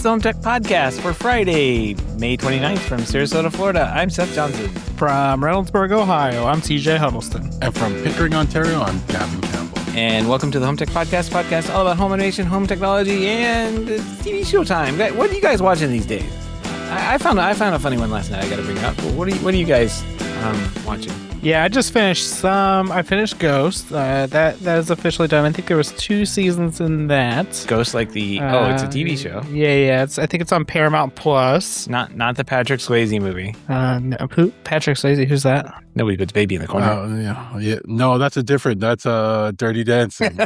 the HomeTech Podcast for Friday, May 29th from Sarasota, Florida. I'm Seth Johnson. From Reynoldsburg, Ohio, I'm TJ Huddleston. And from Pickering, Ontario, I'm Gavin Campbell. And welcome to the HomeTech Podcast all about home automation, home technology, and TV show time. What are you guys watching these days? I found a funny one last night I got to bring up. What are you guys watching? Yeah, I just finished I finished Ghost. That is officially done. I think there was 2 seasons in that. Ghost, like the it's a TV show. Yeah. I think it's on Paramount Plus. Not the Patrick Swayze movie. Who? Patrick Swayze? Who's that? Nobody puts baby in the corner. Yeah. No, that's Dirty Dancing.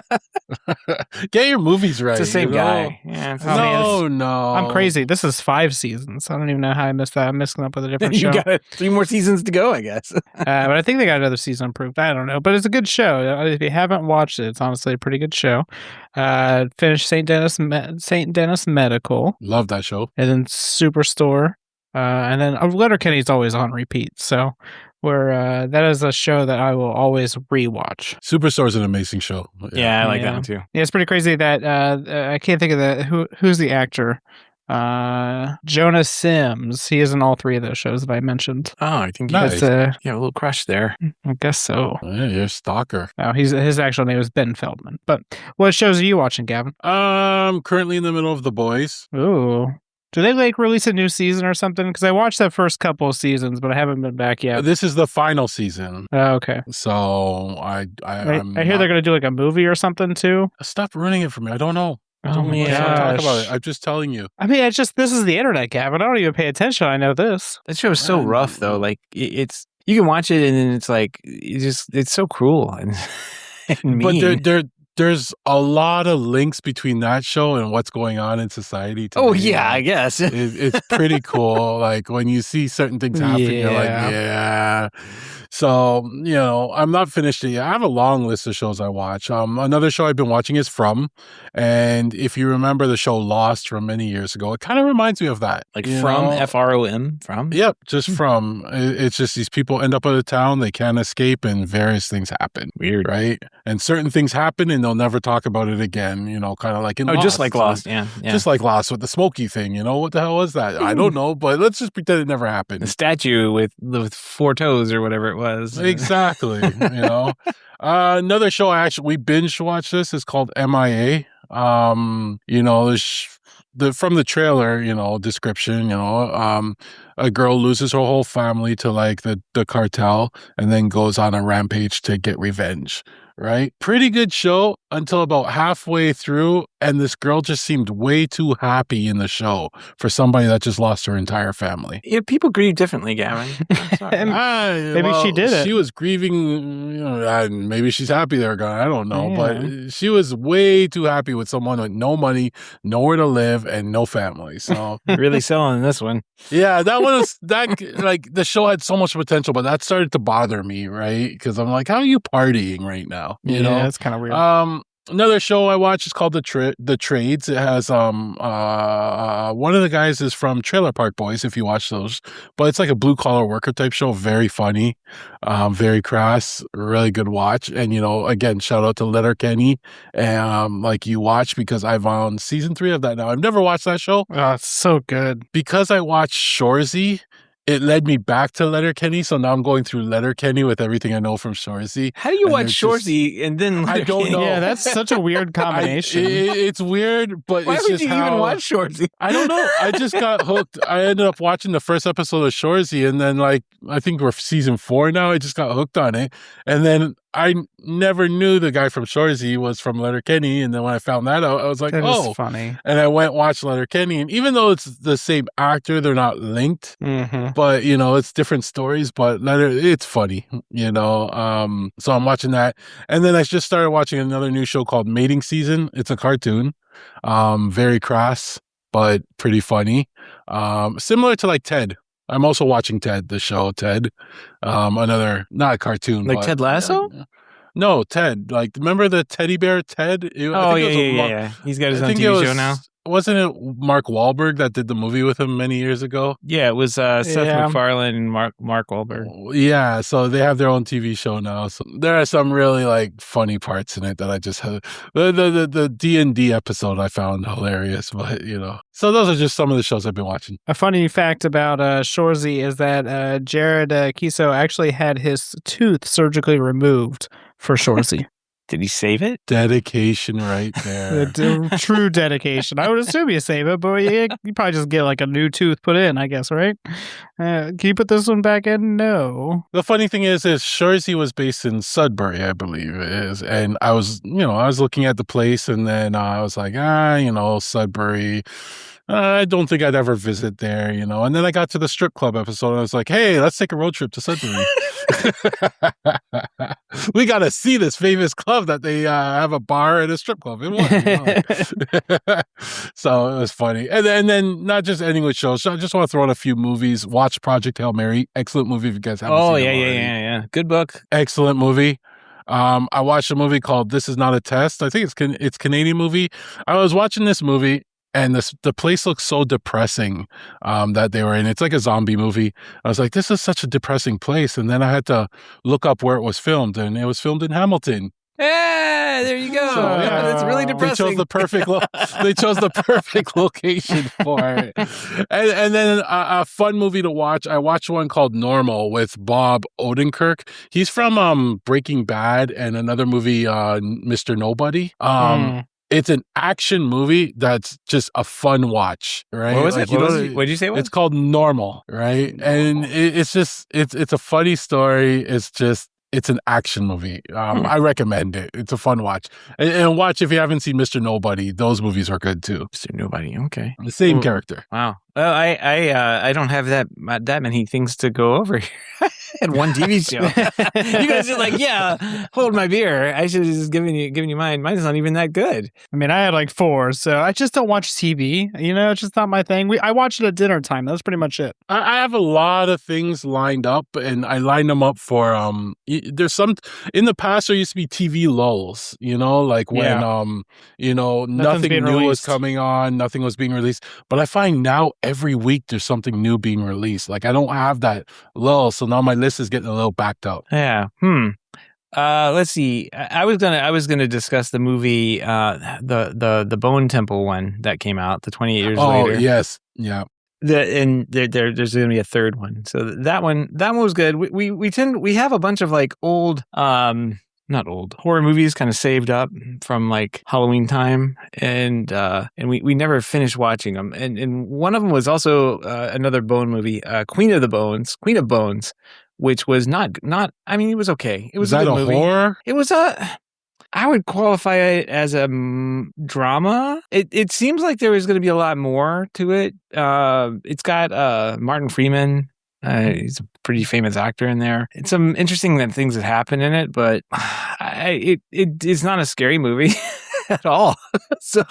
Get your movies right. It's the same guy. Yeah, no. I'm crazy. This is 5 seasons. I don't even know how I missed that. I'm mixing up with a different show. You got 3 more seasons to go, I guess. But I think they got another season approved. I don't know. But it's a good show. If you haven't watched it, it's honestly a pretty good show. Finished St. Dennis Medical. Love that show. And then Superstore. And then Letterkenny's always on repeat. So that is a show that I will always rewatch. Superstore is an amazing show. Yeah, I like that one too. Yeah, it's pretty crazy that I can't think of who's the actor. Jonah Sims. He is in all 3 of those shows that I mentioned. Oh, I think nice. a little crush there. I guess so. Yeah, you're a stalker. Oh, his actual name is Ben Feldman. But what shows are you watching, Gavin? Currently in the middle of The Boys. Ooh. Do they release a new season or something? Because I watched that first couple of seasons, but I haven't been back yet. This is the final season. Oh, okay. So I hear they're going to do a movie or something too. Stop ruining it for me. I don't know. Oh my gosh. Talk about it. I'm just telling you. I mean, this is the internet, Gavin. I don't even pay attention. I know this. That show is so rough, though. Like it's you can watch it and then it's like it's so cruel and mean. But there's a lot of links between that show and what's going on in society today. Oh yeah, I guess it's pretty cool. Like when you see certain things happen, you're like, yeah. So, I'm not finished yet. I have a long list of shows I watch. Another show I've been watching is From. And if you remember the show Lost from many years ago, it kind of reminds me of that. Like From, F-R-O-M, From? Yep, just From. It's just these people end up in a town, they can't escape, and various things happen. Weird. Right? And certain things happen, and they'll never talk about it again, kind of like in Lost. Oh, just like Lost, yeah. Just like Lost with the smoky thing, what the hell was that? I don't know, but let's just pretend it never happened. The statue with 4 toes or whatever it was. Exactly. Another show we binge watched this is called MIA. From the trailer, description, a girl loses her whole family to like the cartel and then goes on a rampage to get revenge. Right? Pretty good show until about halfway through, and this girl just seemed way too happy in the show for somebody that just lost her entire family. Yeah, people grieve differently, Gavin. Maybe she did it. She was grieving, maybe she's happy they're gone. I don't know, but she was way too happy with someone with no money, nowhere to live, and no family. So really selling this one. Yeah, that one was the show had so much potential, but that started to bother me, right? Because I'm like, how are you partying right now? Yeah, that's kind of weird. Another show I watch is called The Trades. It has one of the guys is from Trailer Park Boys, if you watch those, but it's like a blue collar worker type show. Very funny, very crass, really good watch. And again, shout out to Letterkenny, like you watch, because I've on season 3 of that now. I've never watched that show. Oh, it's so good. Because I watched Shoresy, it led me back to Letterkenny, so now I'm going through Letterkenny with everything I know from Shoresy. How do you watch Shoresy and then I don't know. Yeah, that's such a weird combination. It's weird, but why it's would just you even watch Shoresy? I don't know. I just got hooked. I ended up watching the first episode of Shoresy, and then I think we're season 4 now. I just got hooked on it, and then I never knew the guy from Shoresy was from Letterkenny, and then when I found that out, I was like, that oh, is funny. And I went and watched Letterkenny, and even though it's the same actor, they're not linked, but it's different stories, but it's funny, so I'm watching that, and then I just started watching another new show called Mating Season. It's a cartoon, very crass, but pretty funny, similar to like Ted. I'm also watching Ted, the show Ted. Another, not a cartoon. Like Ted Lasso? No, Ted. Like, remember the teddy bear Ted? Yeah. He's got his own TV show now. wasn't it Mark Wahlberg that did the movie with him many years ago? Yeah, it was Seth Yeah. MacFarlane and Mark Wahlberg. Yeah, so they have their own TV show now. So there are some really like funny parts in it that I just had. The D&D episode I found hilarious, but So those are just some of the shows I've been watching. A funny fact about Shorzy is that Jared Kiso actually had his tooth surgically removed for Shorzy. Did he save it? Dedication right there. True dedication. I would assume you save it, but you probably just get like a new tooth put in, I guess, right? Can you put this one back in? No. The funny thing is Shorzy was based in Sudbury, I believe it is. And I was looking at the place and then I was like, Sudbury. I don't think I'd ever visit there, And then I got to the strip club episode and I was like, hey, let's take a road trip to Sudbury. We got to see this famous club that they have a bar and a strip club in one. So it was funny. And then not just ending with shows. I just want to throw in a few movies. Watch Project Hail Mary. Excellent movie if you guys haven't seen it. Yeah. Good book. Excellent movie. I watched a movie called This Is Not a Test. I think it's Canadian movie. I was watching this movie. And the place looks so depressing that they were in. It's like a zombie movie. I was like, this is such a depressing place. And then I had to look up where it was filmed. And it was filmed in Hamilton. Yeah, there you go. So, That's really depressing. They chose the perfect location for it. And then a fun movie to watch. I watched one called Normal with Bob Odenkirk. He's from Breaking Bad and another movie, Mr. Nobody. It's an action movie that's just a fun watch, right? What was it? What did you say it was? It's called Normal, right? And it's a funny story. It's an action movie. I recommend it. It's a fun watch. And watch if you haven't seen Mr. Nobody. Those movies are good too. Mr. Nobody, okay. The same character. Wow. Well, I don't have that many things to go over here. And one TV show. You guys are like, yeah, hold my beer. I should have just given you mine. Mine's not even that good. I mean, I had like 4, so I just don't watch TV. It's just not my thing. I watch it at dinner time. That's pretty much it. I have a lot of things lined up, and I line them up for there's some in the past there used to be TV lulls, like when nothing new was coming on, nothing was being released. But I find now every week there's something new being released. Like I don't have that lull, so now my list is getting a little backed up. Yeah. Let's see. I was gonna discuss the movie, the Bone Temple one that came out, the 28 years later. Oh yes, yeah. There's going to be a third one. So that one was good. We have a bunch of like old, not old horror movies kind of saved up from like Halloween time, and we never finished watching them. And one of them was also another Bone movie, Queen of Bones, which was not. I mean, it was okay. It was a good movie. Horror? It was I would qualify it as a drama. It seems like there was going to be a lot more to it. It's got Martin Freeman. He's a pretty famous actor in there. It's some interesting things that happen in it, but it's not a scary movie at all. So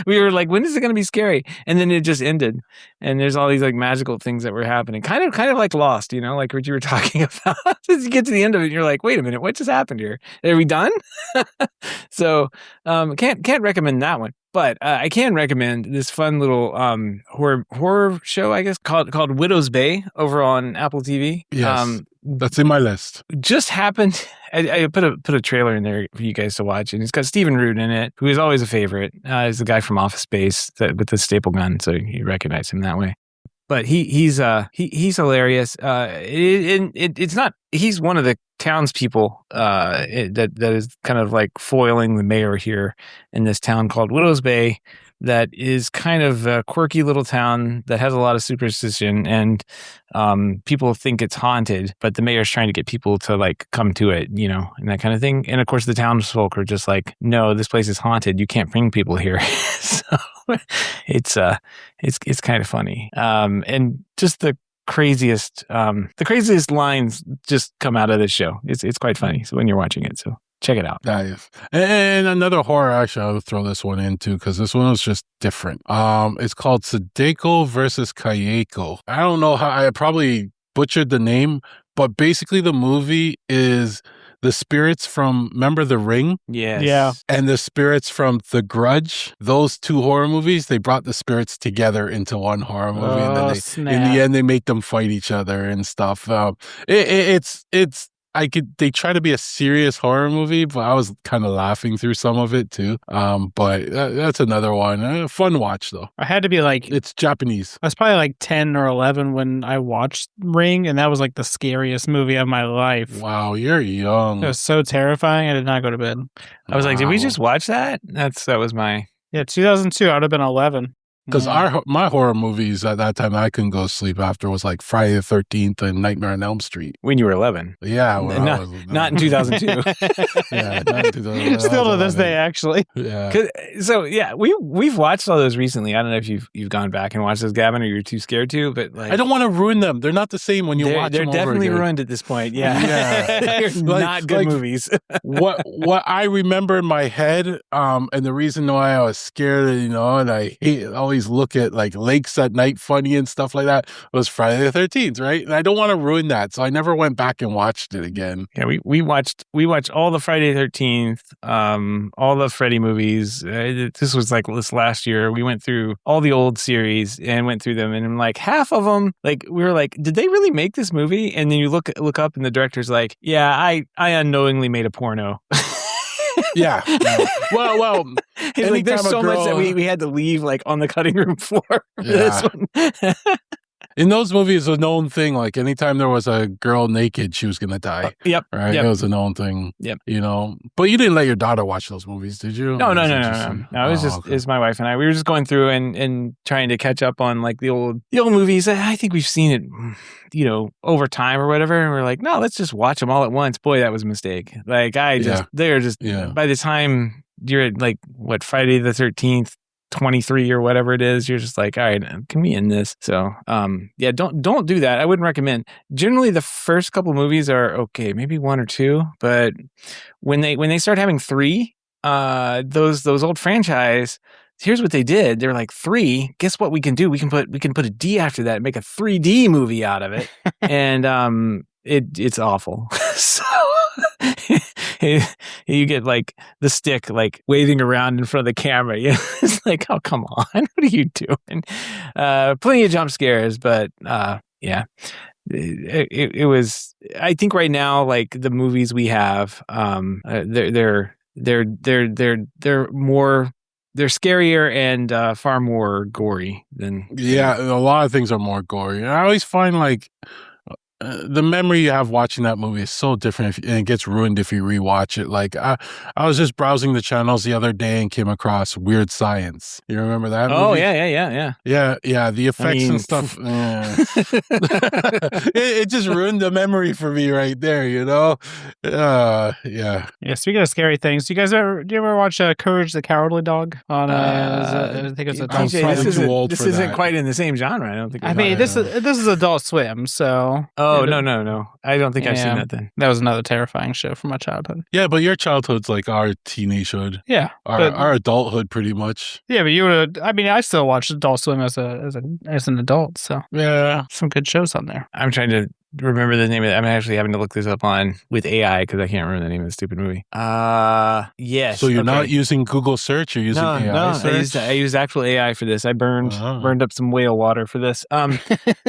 we were like, when is it going to be scary? And then it just ended. And there's all these like magical things that were happening. Kind of like Lost, like what you were talking about. As you get to the end of it, and you're like, wait a minute, what just happened here? Are we done? So can't recommend that one. But I can recommend this fun little horror show, I guess, called Widow's Bay over on Apple TV. Yes, that's in my list. Just happened. I put a trailer in there for you guys to watch, and it's got Stephen Root in it, who is always a favorite. He's the guy from Office Space with the staple gun, so you recognize him that way. But he's hilarious. It's not. He's one of the townspeople that is kind of like foiling the mayor here in this town called Widow's Bay. That is kind of a quirky little town that has a lot of superstition, and people think it's haunted, but the mayor's trying to get people to like come to it, and that kind of thing. And of course, the townsfolk are just like, no, this place is haunted. You can't bring people here. So it's kind of funny. And just the craziest lines just come out of this show. It's quite funny. So when you're watching it, so check it out. Yes. And another horror, actually, I'll throw this one in too, because this one was just different. It's called Sadeko versus Kayeko. I don't know how, I probably butchered the name, but basically the movie is the spirits from, remember The Ring? Yes. Yeah. And the spirits from The Grudge, those two horror movies, they brought the spirits together into one horror movie, and then in the end they make them fight each other and stuff. They try to be a serious horror movie, but I was kind of laughing through some of it too. But that's another one. Fun watch though. I had to be like, It's Japanese. I was probably like 10 or 11 when I watched Ring, and that was like the scariest movie of my life. Wow, you're young. It was so terrifying. I did not go to bed. I was like, did we Wow. just watch that? That was my. Yeah, 2002. I would have been 11. Because Yeah. my horror movies at that time I couldn't go to sleep after was like Friday the 13th and Nightmare on Elm Street. When you were 11. Yeah. when I Not, was- not in 2002. Yeah, not in 2000. Still to this day, actually. Yeah. So yeah, we've watched all those recently. I don't know if you've gone back and watched those, Gavin, or you're too scared to. But like, I don't want to ruin them. They're not the same when you watch they're them definitely over again. ruined at this point. Yeah, Yeah. they're Like- not good like- movies. what I remember in my head, and the reason why I was scared, and I always look at like Lakes at Night Funny and stuff like that was Friday the 13th, right? And I don't want to ruin that, so I never went back and watched it again. Yeah, we watched all the Friday the 13th, all the Freddy movies. This was like this last year. We went through all the old series and went through them, and like half of them, like we were like, did they really make this movie? And then you look up, and the director's like, yeah, I unknowingly made a porno. Yeah. Well. He's like, there's anytime a so much that girl- we had to leave like on the cutting room floor for Yeah. this one. In those movies, a known thing. Like anytime there was a girl naked, she was gonna die. Yep. Right? Yep. It was a known thing. Yep. But you didn't let your daughter watch those movies, did you? No. Or is it just- No, it was Oh, just okay. it's my wife and I. We were just going through and trying to catch up on like the old movies. I think we've seen it, over time or whatever. And we're like, no, let's just watch them all at once. Boy, that was a mistake. Like they're just by the time you're at like Friday the 13th. 23 or whatever it is, you're just like, all right, can we end this? So yeah, don't do that. I wouldn't recommend. Generally the first couple movies are okay, maybe one or two, but when they start having three, those old franchise, here's what they did. They're like, 3, guess what we can do? We can put a D after that and make a 3D movie out of it. And it's awful. So you get like the stick like waving around in front of the camera. It's like, oh, come on. What are you doing? Plenty of jump scares, but yeah. It was, I think right now, like the movies we have, they're scarier and far more gory than. Yeah, a lot of things are more gory. I always find like the memory you have watching that movie is so different, and it gets ruined if you rewatch it. Like I was just browsing the channels the other day and came across Weird Science. You remember that movie? Oh yeah. Yeah. The effects and stuff. It just ruined the memory for me right there. Yeah. Yeah, speaking of scary things, do you ever watch Courage the Cowardly Dog on I think it's a I'm TJ, probably this too old this for isn't that. quite in the same genre. I don't think. I mean, this is Adult Swim, so Oh no! I don't think I've seen Yeah. that then. that was another terrifying show from my childhood. Yeah, but your childhood's like our teenagehood, Yeah, our adulthood, pretty much. yeah, but you would. I mean, I still watch Adult Swim as an adult, so Yeah. some good shows on there. I'm trying to remember the name of it. I'm actually having to look this up with AI because I can't remember the name of the stupid movie. Yes. So you're not okay. using Google search, you're using AI No, search? I used actual AI for this. I burned up some whale water for this.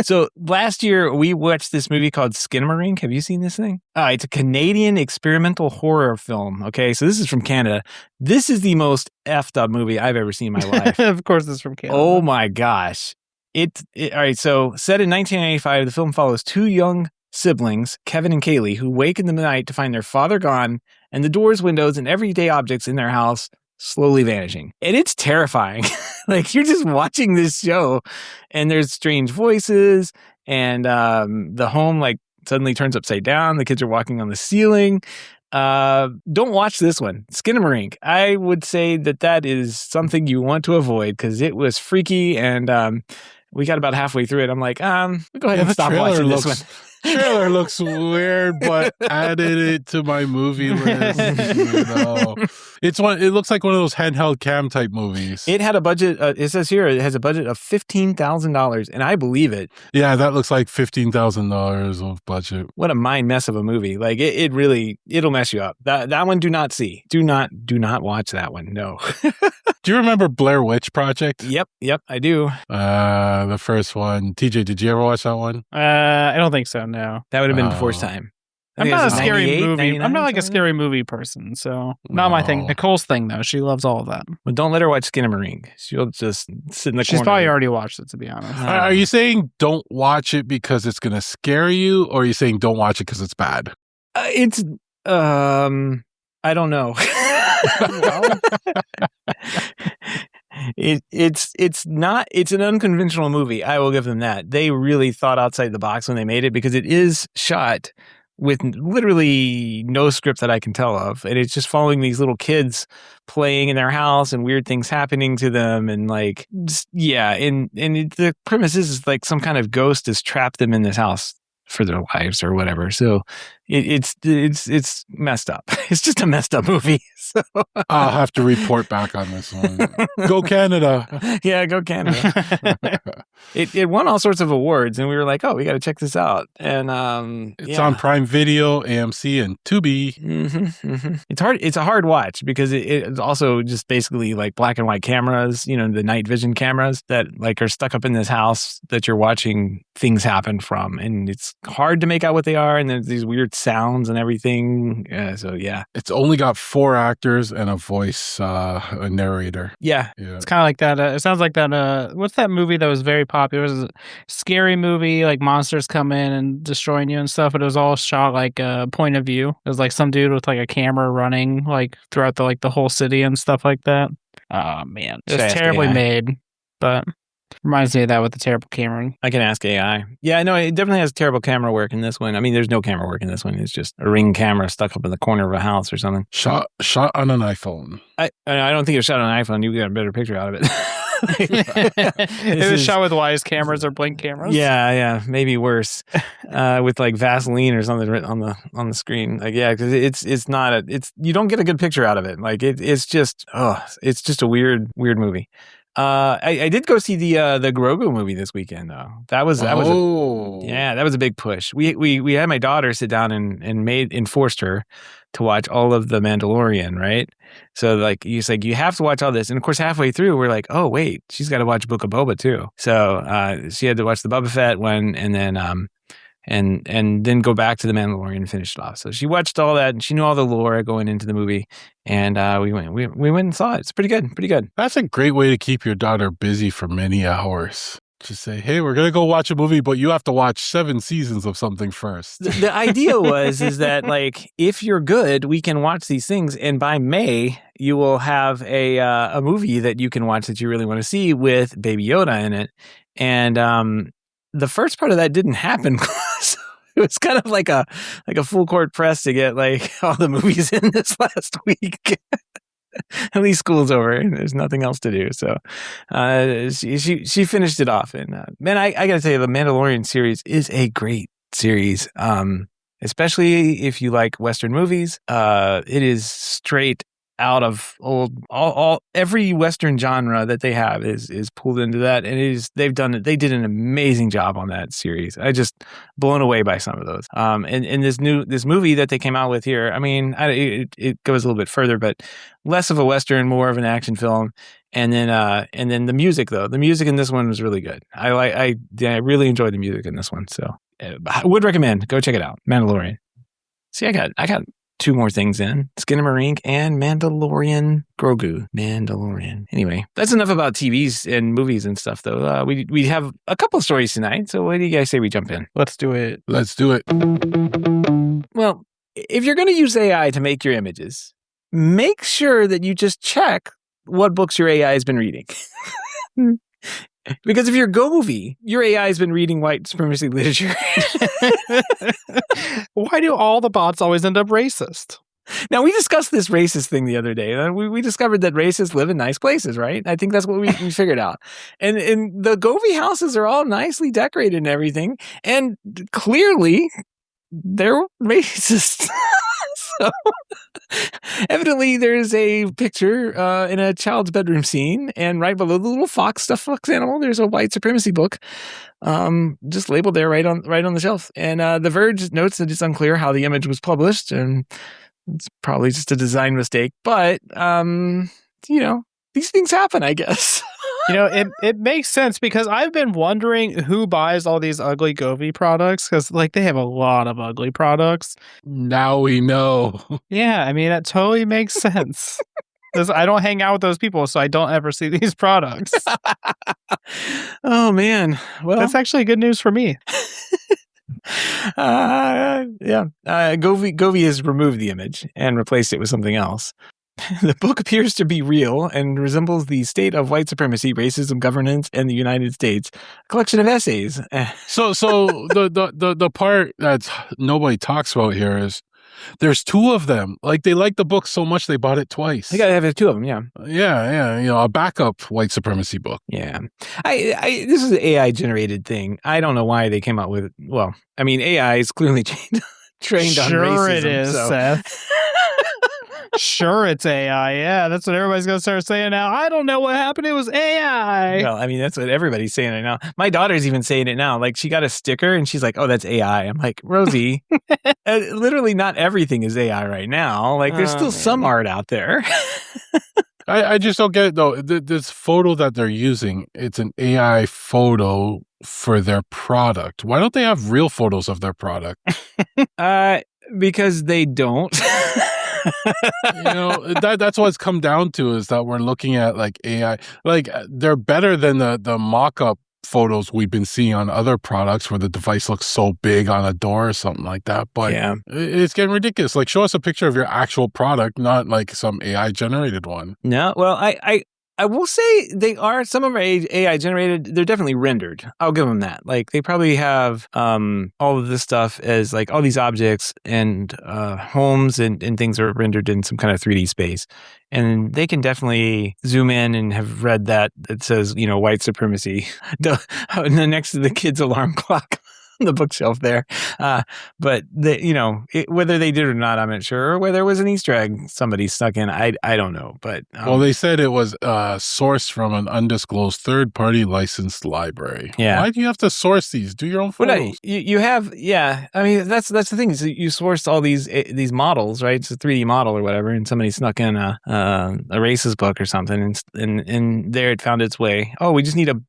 So last year we watched this movie called Skinamarink. Have you seen this thing? It's a Canadian experimental horror film. Okay, so this is from Canada. This is the most effed up movie I've ever seen in my life. Of course, it's from Canada. Oh my gosh. All right, so set in 1995, the film follows 2 young siblings, Kevin and Kaylee, who wake in the night to find their father gone and the doors, windows, and everyday objects in their house slowly vanishing. And it's terrifying. Like you're just watching this show and there's strange voices and the home like suddenly turns upside down. The kids are walking on the ceiling. Don't watch this one. Skinamarink. I would say that is something you want to avoid because it was freaky and we got about halfway through it. I'm like, we go ahead and the stop trailer watching this one. trailer looks weird, but added it to my movie list. You know. It looks like one of those handheld cam type movies. It had a budget. It says here it has a budget of $15,000, and I believe it. Yeah, that looks like $15,000 of budget. What a mind mess of a movie! Like it'll mess you up. That one, do not see. Do not watch that one. No. Do you remember Blair Witch Project? Yep, I do. The first one. TJ, did you ever watch that one? I don't think so. No, That would have been before its time. I I'm think it not a was scary 98, movie. 99, I'm not like a something scary movie person, so not my thing. No. Nicole's thing though. She loves all of that. Well, don't let her watch Skinamarink. She'll just sit in the She's corner. probably already watched it, to be honest. Are you saying don't watch it because it's going to scare you, or are you saying don't watch it because it's bad? It's I don't know. It's an unconventional movie. I will give them that. They really thought outside the box when they made it, because it is shot with literally no script that I can tell of, and it's just following these little kids playing in their house and weird things happening to them, and like the premise is like some kind of ghost has trapped them in this house for their lives or whatever. So it's messed up. It's just a messed up movie. So I'll have to report back on this one. Go Canada. Yeah, go Canada. It won all sorts of awards, and we were like, oh, we got to check this out. And It's on Prime Video, AMC, and Tubi. It's a hard watch because it's also just basically like black and white cameras, the night vision cameras that like are stuck up in this house that you're watching things happen from, and it's hard to make out what they are, and there's these weird sounds and everything. So yeah, It's only got 4 actors and a voice, a narrator. yeah. It's kind of like that. It sounds like that. What's that movie that was very popular? It was a scary movie, like monsters come in and destroying you and stuff, but it was all shot like point of view. It was like some dude with like a camera running like throughout the whole city and stuff like that. Oh man, it's terribly made, but reminds me of that with the terrible camera. I can ask AI. Yeah, no, it definitely has terrible camera work in this one. I mean, there's no camera work in this one. It's just a Ring camera stuck up in the corner of a house or something. Shot on an iPhone. I don't think it was shot on an iPhone. You got a better picture out of it. It was shot with Wise cameras or Blink cameras. Yeah, maybe worse, with like Vaseline or something written on the screen. Like, yeah, because it's you don't get a good picture out of it. Like it's just a weird movie. I did go see the Grogu movie this weekend though. That was that was a big push. We had my daughter sit down and forced her to watch all of The Mandalorian, right? So like he's like, you have to watch all this, and of course halfway through we're like, oh wait, she's got to watch Book of Boba too. So she had to watch the Boba Fett one, and then and then go back to The Mandalorian and finish it off. So she watched all that, and she knew all the lore going into the movie. And we went and saw it. It's pretty good. That's a great way to keep your daughter busy for many hours. Just say, hey, we're going to go watch a movie, but you have to watch 7 seasons of something first. The idea is that like, if you're good, we can watch these things. And by May, you will have a movie that you can watch that you really want to see with Baby Yoda in it. And the first part of that didn't happen. So it was kind of like a full court press to get like all the movies in this last week. At least school's over and there's nothing else to do. So she finished it off. And man, I got to tell you, the Mandalorian series is a great series, especially if you like Western movies. It is straight out of every Western genre that they have is pulled into that, and they did an amazing job on that series. I just blown away by some of those. And this movie that they came out with here, I mean, it goes a little bit further, but less of a Western, more of an action film. And then the music though, the music in this one was really good. I really enjoyed the music in this one, so I would recommend. Go check it out, Mandalorian. See, I got 2 more things in. Skinamarink and Mandalorian Grogu. Mandalorian. Anyway, that's enough about TVs and movies and stuff, though. We have a couple of stories tonight, so what do you guys say we jump in? Let's do it. Well, if you're going to use AI to make your images, make sure that you just check what books your AI has been reading. Because if you're Govee, your AI has been reading white supremacy literature. Why do all the bots always end up racist? Now, we discussed this racist thing the other day. We discovered that racists live in nice places, right? I think that's what we figured out. And the Govee houses are all nicely decorated and everything. And clearly, they're racist. So, evidently, there's a picture in a child's bedroom scene. And right below the little stuffed fox animal, there's a white supremacy book. Just labeled there right on the shelf. And The Verge notes that it's unclear how the image was published, and it's probably just a design mistake. But these things happen, I guess. It makes sense because I've been wondering who buys all these ugly Govee products because they have a lot of ugly products. Now we know. Yeah, I mean that totally makes sense. I don't hang out with those people, so I don't ever see these products. Oh man, well, that's actually good news for me. Govee has removed the image and replaced it with something else. The book appears to be real and resembles The State of White Supremacy, Racism, Governance, and the United States, a collection of essays. So the part that nobody talks about here is there's two of them. They like the book so much they bought it twice. They gotta have two of them, yeah. Yeah. A backup white supremacy book. Yeah. This is an AI generated thing. I don't know why they came out with. Well, I mean, AI is clearly trained on racism. Sure, it is, Seth. Sure, it's AI. Yeah, that's what everybody's going to start saying now. I don't know what happened. It was AI. Well, I mean, that's what everybody's saying right now. My daughter's even saying it now. She got a sticker and she's like, oh, that's AI. I'm like, Rosie, literally not everything is AI right now. There's still some art out there. I just don't get it, though. This photo that they're using, it's an AI photo for their product. Why don't they have real photos of their product? Because they don't. That's what it's come down to, is that we're looking at AI. They're better than the mock-up photos we've been seeing on other products where the device looks so big on a door or something like that. But yeah, it's getting ridiculous. Show us a picture of your actual product, not some AI generated one. No, well, I will say some of them are AI generated. They're definitely rendered. I'll give them that. They probably have all of this stuff as all these objects and homes and things are rendered in some kind of 3D space. And they can definitely zoom in and have read that it says, white supremacy next to the kid's alarm clock. The bookshelf there. But whether they did or not, I'm not sure. Or whether it was an Easter egg somebody stuck in, I don't know. But they said it was sourced from an undisclosed third-party licensed library. Yeah. Why do you have to source these? Do your own photos. Well, you have, yeah. I mean, that's the thing. Is you sourced all these models, right? It's a 3D model or whatever, and somebody snuck in a racist book or something, and there it found its way. Oh, we just need a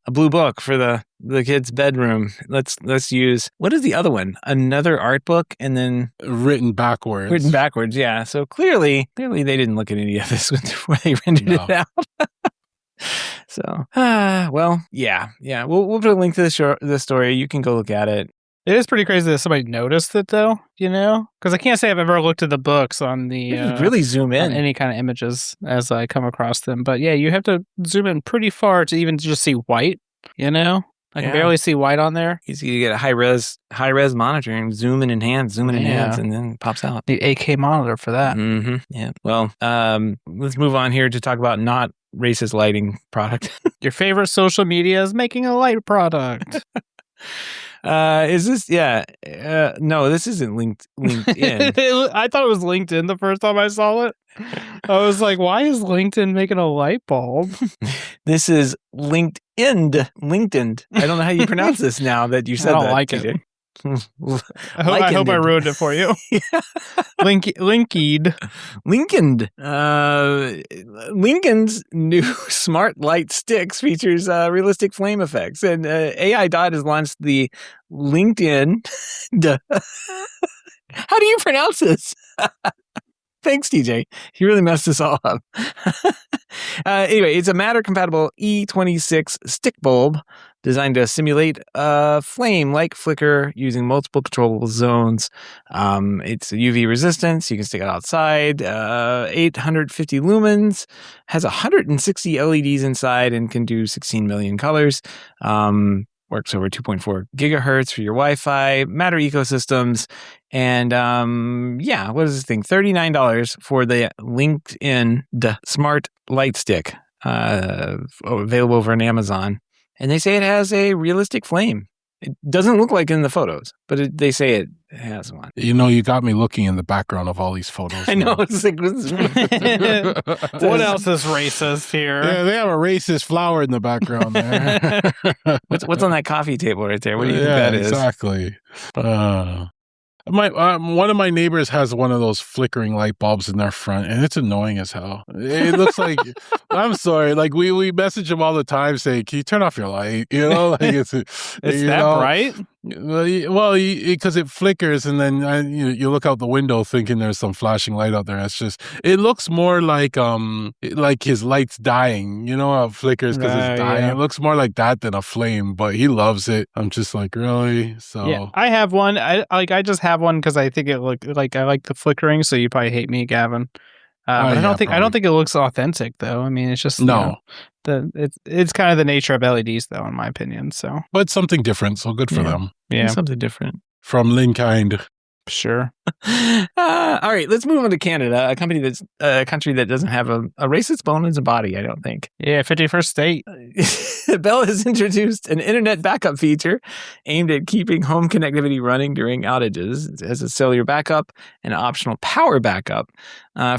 blue book for the kid's bedroom. Let's use, what is the other one? Another art book, and then written backwards. Yeah. So clearly they didn't look at any of this when they rendered it out. So, well, yeah. We'll put a link to the story. You can go look at it. It is pretty crazy that somebody noticed it, though, because I can't say I've ever looked at the books on the really zoom in on any kind of images as I come across them. But yeah, you have to zoom in pretty far to even just see white. I can barely see white on there. You get a high res monitor and zoom in enhance, and then it pops out. The 8K monitor for that. Mm-hmm. Yeah. Well, let's move on here to talk about not racist lighting product. Your favorite social media is making a light product. Is this? Yeah. No, this isn't LinkedIn. I thought it was LinkedIn the first time I saw it. I was like, why is LinkedIn making a light bulb? This is LinkedIn. I don't know how you pronounce this now that you said that. I don't like it. I hope I ruined it for you. Linkind. Linkind's new smart light sticks features realistic flame effects, and AI Dot has launched the LinkedIn. How do you pronounce this? Thanks, TJ. You really messed us all up. Anyway, it's a Matter-compatible E26 stick bulb designed to simulate a flame-like flicker using multiple controllable zones. It's UV resistance. You can stick it outside. 850 lumens. Has 160 LEDs inside and can do 16 million colors. works over 2.4 gigahertz for your Wi-Fi, Matter ecosystems, and what is this thing? $39 for the Linkind Smart Light Stick, available over on Amazon. And they say it has a realistic flame. It doesn't look like in the photos, but they say it has one. You know, you got me looking in the background of all these photos. I know. It's like, What else is racist here? Yeah, they have a racist flower in the background there. what's on that coffee table right there? What do you think that is? Exactly. One of my neighbors has one of those flickering light bulbs in their front, and it's annoying as hell. It looks like I'm sorry, like we message him all the time saying, "Can you turn off your light?" You know, like it's right? Well, because it flickers, and then you look out the window thinking there's some flashing light out there. It looks more like his light's dying. You know how it flickers because it's dying. Yeah. It looks more like that than a flame, but he loves it. I'm just like, really? So yeah, I have one. I just have one because I think it look like I like the flickering. So you probably hate me, Gavin. But I don't think it looks authentic though. I mean, it's just it's kind of the nature of LEDs though, in my opinion. So, but something different. So good for them. Yeah, something different from Linkind. Sure. All right, let's move on to Canada, a country that doesn't have a racist bone in its body, I don't think. Yeah, 51st state. Bell has introduced an internet backup feature aimed at keeping home connectivity running during outages. It has a cellular backup and an optional power backup.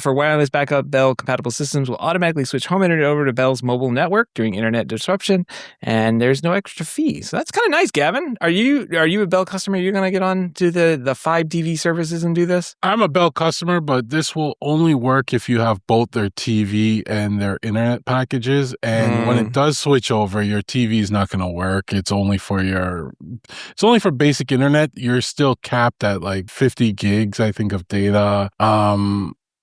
For wireless backup, Bell-compatible systems will automatically switch home internet over to Bell's mobile network during internet disruption, and there's no extra fee. So that's kind of nice, Gavin. Are you a Bell customer? You're going to get on to the 5 TV services and do this? I'm a Bell customer, but this will only work if you have both their TV and their internet packages. And when it does switch over, your TV is not going to work. It's only for basic internet. You're still capped at like 50 gigs, I think, of data.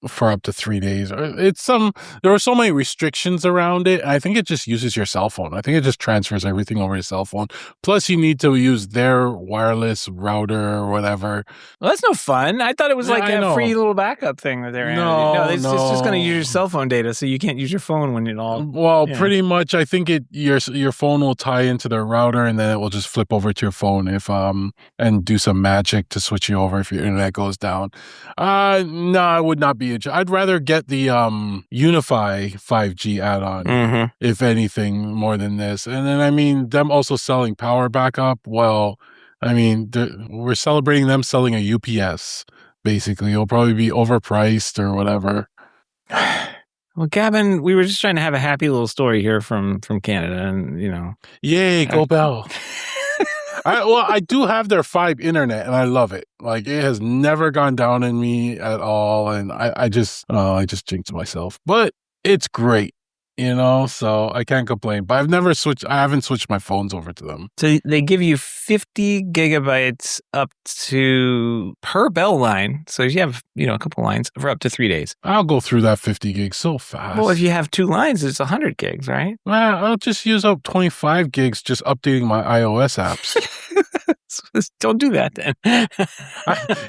For up to 3 days. There are so many restrictions around it. I think it just uses your cell phone. I think it just transfers everything over your cell phone. Plus, you need to use their wireless router or whatever. Well, that's no fun. I thought it was like a free little backup thing that they're it's just going to use your cell phone data, so you can't use your phone when it all. Well, pretty much. I think your phone will tie into their router, and then it will just flip over to your phone and do some magic to switch you over if your internet goes down. No, I would not be. I'd rather get the UniFi 5G add-on, if anything, more than this. And then, I mean, them also selling power backup. Well, I mean, we're celebrating them selling a UPS. Basically, it'll probably be overpriced or whatever. Well, Gavin, we were just trying to have a happy little story here from Canada, and yay, go Bell. I do have their 5 internet, and I love it. Like, it has never gone down in me at all, and I just jinxed myself. But it's great, so I can't complain. But I haven't switched my phones over to them. So they give you 50 gigabytes up to per Bell line. So you have, a couple lines for up to 3 days. I'll go through that 50 gigs so fast. Well, if you have 2 lines, it's 100 gigs, right? Well, I'll just use up 25 gigs just updating my iOS apps. Don't do that then.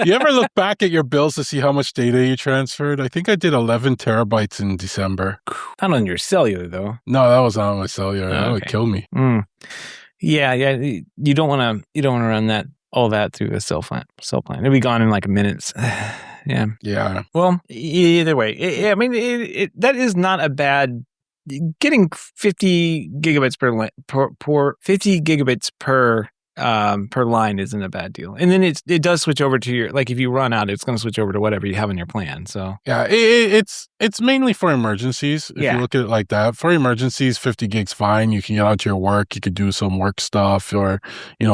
You ever look back at your bills to see how much data you transferred? I think I did 11 terabytes in December. Not on your cellular, though. No, that was not on my cellular. That would kill me. Yeah. You don't want to run all that through a cell plan. It'll be gone in like minutes. Yeah. Yeah. Well, either way, I mean, that is not a bad. Getting 50 gigabytes per 50 gigabits per line isn't a bad deal. And then it does switch over to your, like, if you run out, it's going to switch over to whatever you have in your plan. So yeah, it's mainly for emergencies. If you look at it like that, for emergencies, 50 gigs fine. You can get out to your work. You could do some work stuff, or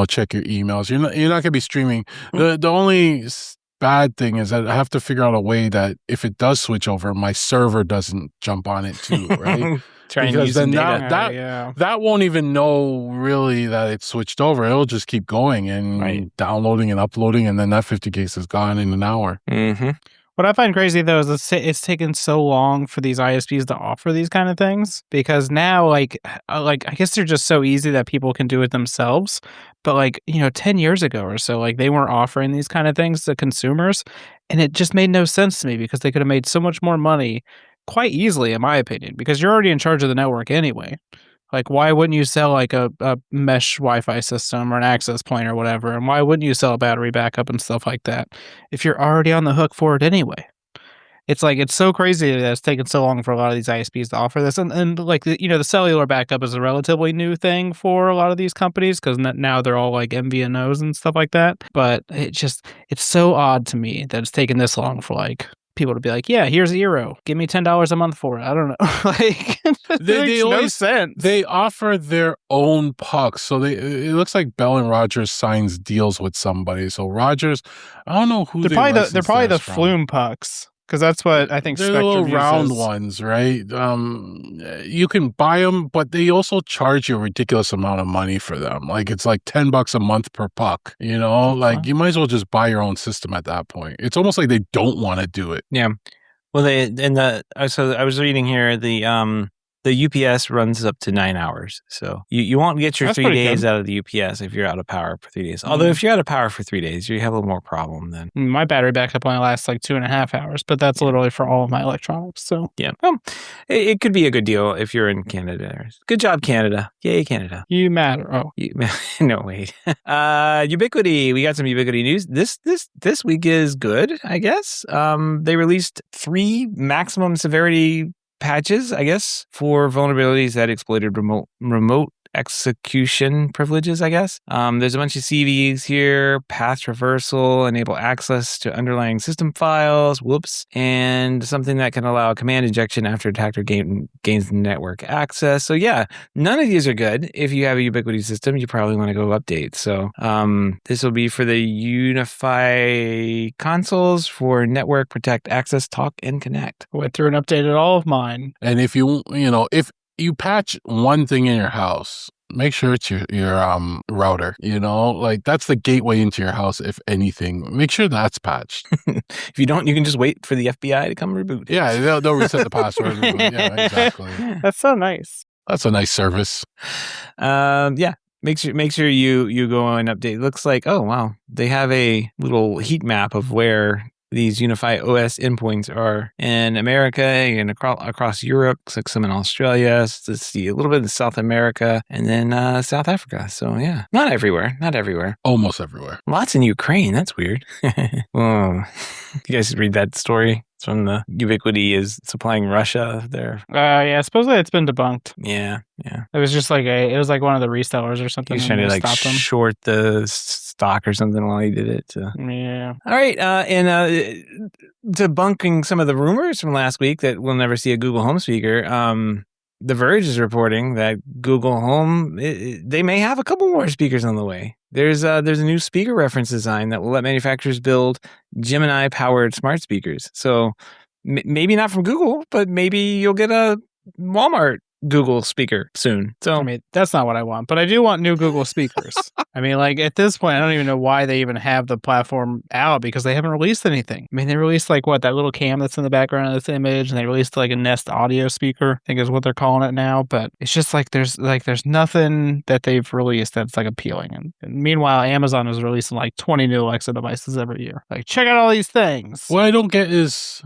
check your emails. You're not going to be streaming. The only bad thing is that I have to figure out a way that if it does switch over, my server doesn't jump on it too, right? Because then that won't even know really that it switched over. It'll just keep going and downloading and uploading, and then that 50 gigs is gone in an hour. Mm-hmm. What I find crazy, though, is it's taken so long for these ISPs to offer these kind of things, because now, like I guess they're just so easy that people can do it themselves. But 10 years ago or so, like, they weren't offering these kind of things to consumers, and it just made no sense to me, because they could have made so much more money quite easily, in my opinion, because you're already in charge of the network anyway. Like, why wouldn't you sell like a mesh Wi-Fi system or an access point or whatever? And why wouldn't you sell a battery backup and stuff like that if you're already on the hook for it anyway? It's like, it's so crazy that it's taken so long for a lot of these ISPs to offer this. And like, the cellular backup is a relatively new thing for a lot of these companies because now they're all like MVNOs and stuff like that. But it's so odd to me that it's taken this long for like people to be like, yeah, here's Eero. Give me $10 a month for it. I don't know. Like, They makes no always- sense. They offer their own pucks. So it looks like Bell and Rogers signs deals with somebody. So Rogers, I don't know who They're they probably the license theirs from. Flume pucks. Because that's what I think They're the Spectrum little round uses. ones, right? You can buy them, but they also charge you a ridiculous amount of money for them. Like it's like $10 a month per puck. You know, like you might as well just buy your own system at that point. It's almost like they don't want to do it. Yeah. Well, so I was reading here the UPS runs up to 9 hours. So you won't get your That's 3 pretty days good. out of the UPS if you're out of power for 3 days. Although if you're out of power for 3 days, you have a little more problem then. My battery backup only lasts like 2.5 hours, but that's literally for all of my electronics. So Yeah. Well, it could be a good deal if you're in Canada. Good job, Canada. Yay, Canada. you matter. Oh, No, wait. Ubiquiti. We got some Ubiquiti news. This week is good, I guess. They released 3 maximum severity patches, I guess, for vulnerabilities that exploited remote execution privileges, I guess. There's a bunch of CVEs here, path traversal, enable access to underlying system files, and something that can allow command injection after attacker gains network access. So yeah, none of these are good. If you have a Ubiquiti system, you probably want to go update. So this will be for the UniFi consoles for network, protect, access, talk, and connect. I went through and updated all of mine. And if you patch one thing in your house, make sure it's your router. Like that's the gateway into your house. If anything, make sure that's patched. If you don't, you can just wait for the FBI to come reboot. Yeah, they'll reset the password. Yeah, exactly. That's so nice. That's a nice service. Yeah. Make sure you go and update. It looks like, oh wow, they have a little heat map of where these UniFi OS endpoints are in America and across Europe. Looks like some in Australia. Let's see a little bit in South America and then South Africa. So yeah, not everywhere. Almost everywhere. Lots in Ukraine. That's weird. Oh, you guys read that story? It's from the Ubiquiti is supplying Russia there. Yeah, supposedly it's been debunked. Yeah. It was just like it was like one of the resellers or something. He was trying to like short the stock or something while he did it. Yeah. All right. And debunking some of the rumors from last week that we'll never see a Google Home speaker. The Verge is reporting that Google Home, they may have a couple more speakers on the way. There's a new speaker reference design that will let manufacturers build Gemini-powered smart speakers. So maybe not from Google, but maybe you'll get a Walmart Google speaker soon. So I mean, that's not what I want, but I do want new Google speakers. I mean, like at this point, I don't even know why they even have the platform out because they haven't released anything. I mean, they released like that little cam that's in the background of this image, and they released like a Nest audio speaker, I think is what they're calling it now. But it's just like there's nothing that they've released that's like appealing. And meanwhile, Amazon is releasing like 20 new Alexa devices every year. Like, check out all these things. What I don't get is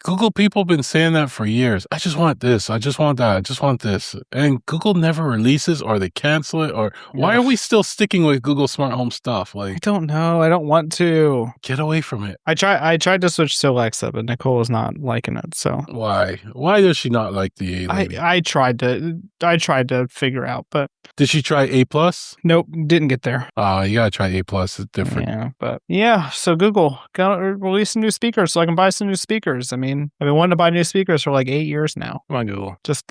Google people have been saying that for years. I just want this. I just want that. I just want this. And Google never releases or they cancel it. Or why are we still sticking with Google Smart Home stuff? Like, I don't know. I don't want to. Get away from it. I tried to switch to Alexa, but Nicole is not liking it. So why? Why does she not like the A lady? I tried to figure out, but did she try A+? Nope, didn't get there. You gotta try A+. It's different. Yeah, but yeah. So Google gotta release some new speakers so I can buy some new speakers. I mean, I've been wanting to buy new speakers for like 8 years now. Come on, Google. Just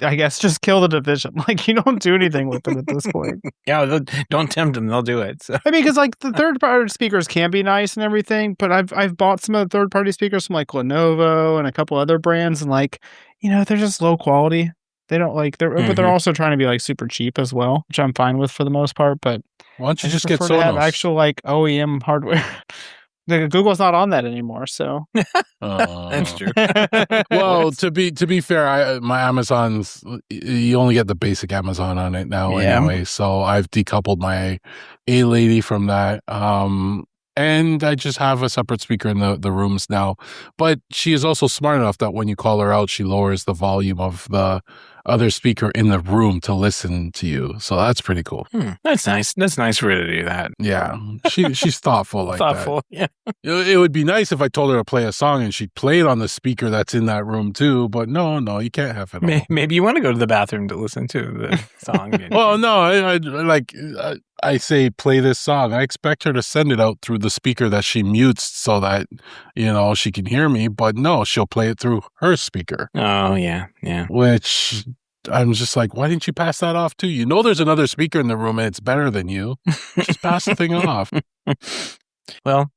kill the division. Like, you don't do anything with them at this point. Yeah, don't tempt them. They'll do it. So. I mean, because like the third-party speakers can be nice and everything, but I've bought some of the third-party speakers from like Lenovo and a couple other brands, and like, they're just low quality. They don't like but they're also trying to be like super cheap as well, which I'm fine with for the most part. But why don't you just get prefer to have Sonos? actual like OEM hardware. Google's not on that anymore, so that's true. Well, to be fair, my Amazon's, you only get the basic Amazon on it now anyway. So I've decoupled my A lady from that. And I just have a separate speaker in the rooms now. But she is also smart enough that when you call her out, she lowers the volume of the other speaker in the room to listen to you. So that's pretty cool. That's nice. That's nice for her to do that. Yeah, she's thoughtful like Thoughtful, yeah. that. It would be nice if I told her to play a song and she played on the speaker that's in that room too. But no, you can't have it all. Maybe you want to go to the bathroom to listen to the song. Well, no, I say play this song. I expect her to send it out through the speaker that she mutes so that, she can hear me. But no, she'll play it through her speaker. Oh, yeah. Which I'm just like, why didn't you pass that off too? There's another speaker in the room and it's better than you. Just pass the thing off. Well,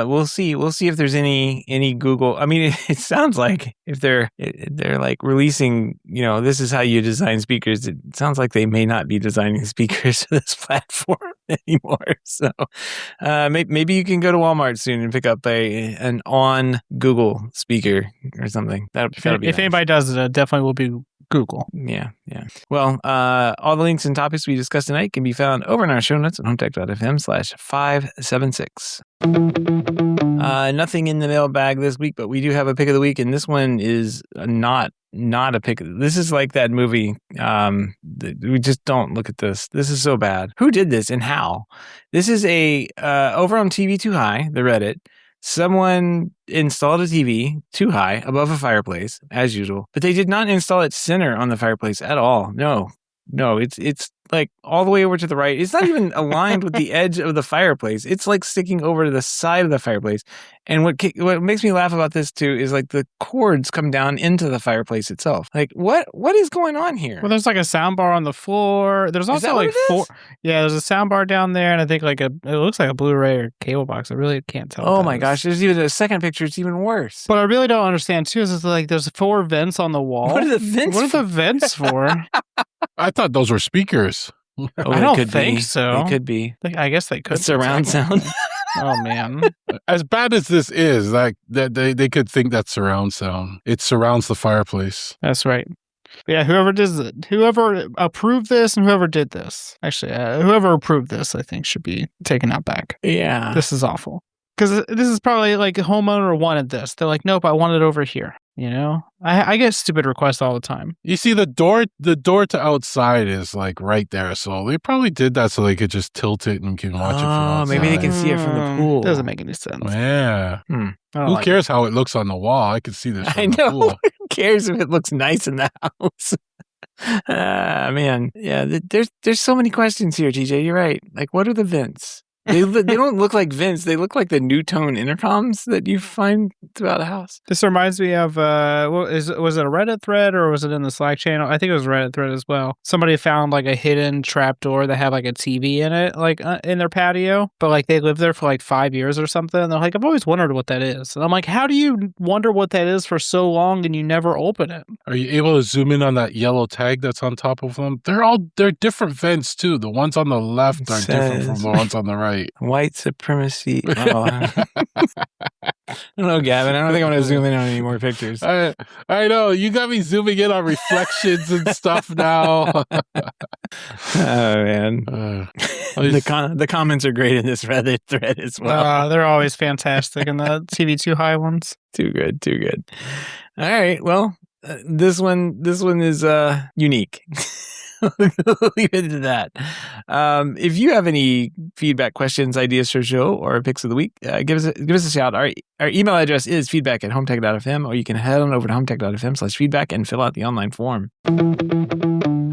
we'll see. We'll see if there's any Google. I mean, it sounds like if they're like releasing, this is how you design speakers. It sounds like they may not be designing speakers for this platform anymore. So maybe you can go to Walmart soon and pick up an on Google speaker or something. That'll be if nice. anybody does it, definitely will be Google. Yeah. Well, all the links and topics we discussed tonight can be found over in our show notes at HomeTech.fm/576. Nothing in the mailbag this week, but we do have a pick of the week, and this one is not a pick. This is like that movie. We just don't look at this. This is so bad. Who did this and how? This is over on TV Too High, the Reddit. Someone installed a TV too high above a fireplace, as usual, but they did not install it center on the fireplace at all. No, it's like all the way over to the right. It's not even aligned with the edge of the fireplace. It's like sticking over to the side of the fireplace. And what makes me laugh about this too is like the cords come down into the fireplace itself. Like what is going on here? Well, there's like a sound bar on the floor. There's also like four. Yeah, there's a sound bar down there, and I think it looks like a Blu-ray or cable box. I really can't tell. Oh my gosh, there's even a second picture. It's even worse. But I really don't understand too. Is like there's 4 vents on the wall. What are the vents for? I thought those were speakers. I don't think so. They could be. I guess they could. Surround sound. Oh man! As bad as this is, like that they could think that's surround sound. It surrounds the fireplace. That's right. Yeah, whoever approved this and whoever did this, actually, whoever approved this, I think should be taken out back. Yeah, this is awful. Because this is probably like a homeowner wanted this. They're like, nope, I want it over here. I get stupid requests all the time. You see, the door to outside is like right there. So they probably did that so they could just tilt it and can watch it from outside. Maybe they can see it from the pool. Doesn't make any sense. Yeah. Who cares how it looks on the wall? I can see this from the pool. Who cares if it looks nice in the house? Man. Yeah, there's so many questions here, TJ. You're right. Like, what are the vents? They don't look like vents. They look like the new tone intercoms that you find throughout the house. This reminds me of, was it a Reddit thread or was it in the Slack channel? I think it was a Reddit thread as well. Somebody found like a hidden trapdoor that had like a TV in it, like in their patio, but like they lived there for like 5 years or something. And they're like, I've always wondered what that is. And I'm like, how do you wonder what that is for so long and you never open it? Are you able to zoom in on that yellow tag that's on top of them? They're different vents too. The ones on the left are different from the ones on the right. White supremacy. Oh. I don't know, Gavin. I don't think I'm going to zoom in on any more pictures. I know. You got me zooming in on reflections and stuff now. Oh, man. The comments are great in this Reddit thread as well. They're always fantastic in the TV Too High ones. Too good. All right. Well, this one is unique. Leave it to that. If you have any feedback, questions, ideas for the show, or picks of the week, give us a shout. Our email address is feedback@hometech.fm, or you can head on over to hometech.fm/feedback and fill out the online form. All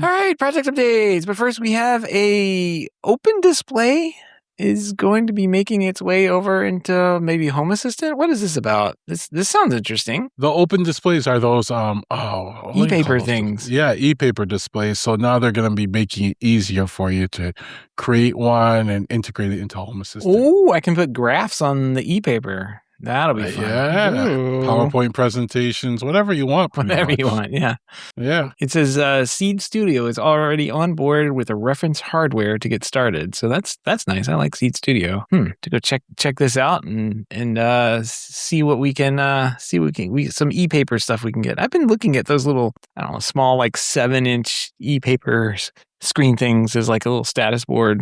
right, project updates. But first, we have a open display is going to be making its way over into maybe Home Assistant. What is this about? This sounds interesting. The open displays are those e-paper things. Yeah, e-paper displays. So now they're going to be making it easier for you to create one and integrate it into Home Assistant. Oh, I can put graphs on the e-paper. That'll be fun. Yeah. Ooh. PowerPoint presentations, whatever you want. Whatever you want, yeah. Yeah. It says Seed Studio is already on board with a reference hardware to get started. So that's nice. I like Seed Studio. To go check this out and see what we can some e-paper stuff we can get. I've been looking at those little, I don't know, small like 7-inch e-paper screen things as like a little status board,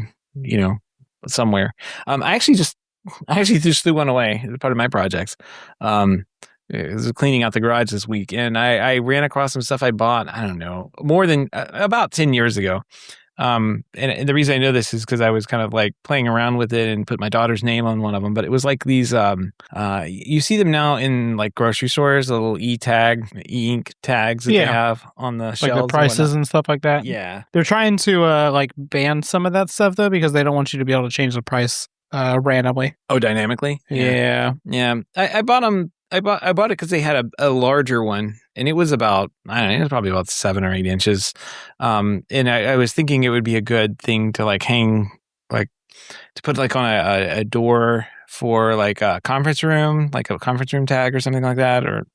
somewhere. I actually just threw one away as part of my projects. was cleaning out the garage this week, and I ran across some stuff I bought, I don't know, more than about 10 years ago. And the reason I know this is because I was kind of like playing around with it and put my daughter's name on one of them. But it was like these, you see them now in like grocery stores, the little e-ink tags that they have on the shelves. Like the prices and stuff like that. Yeah. They're trying to like ban some of that stuff though, because they don't want you to be able to change the price randomly. Oh, dynamically? Yeah. I bought them. I bought it because they had a larger one, and it was about, I don't know, it was probably about 7 or 8 inches. And I was thinking it would be a good thing to like hang, like to put like on a door for like a conference room tag or something like that, or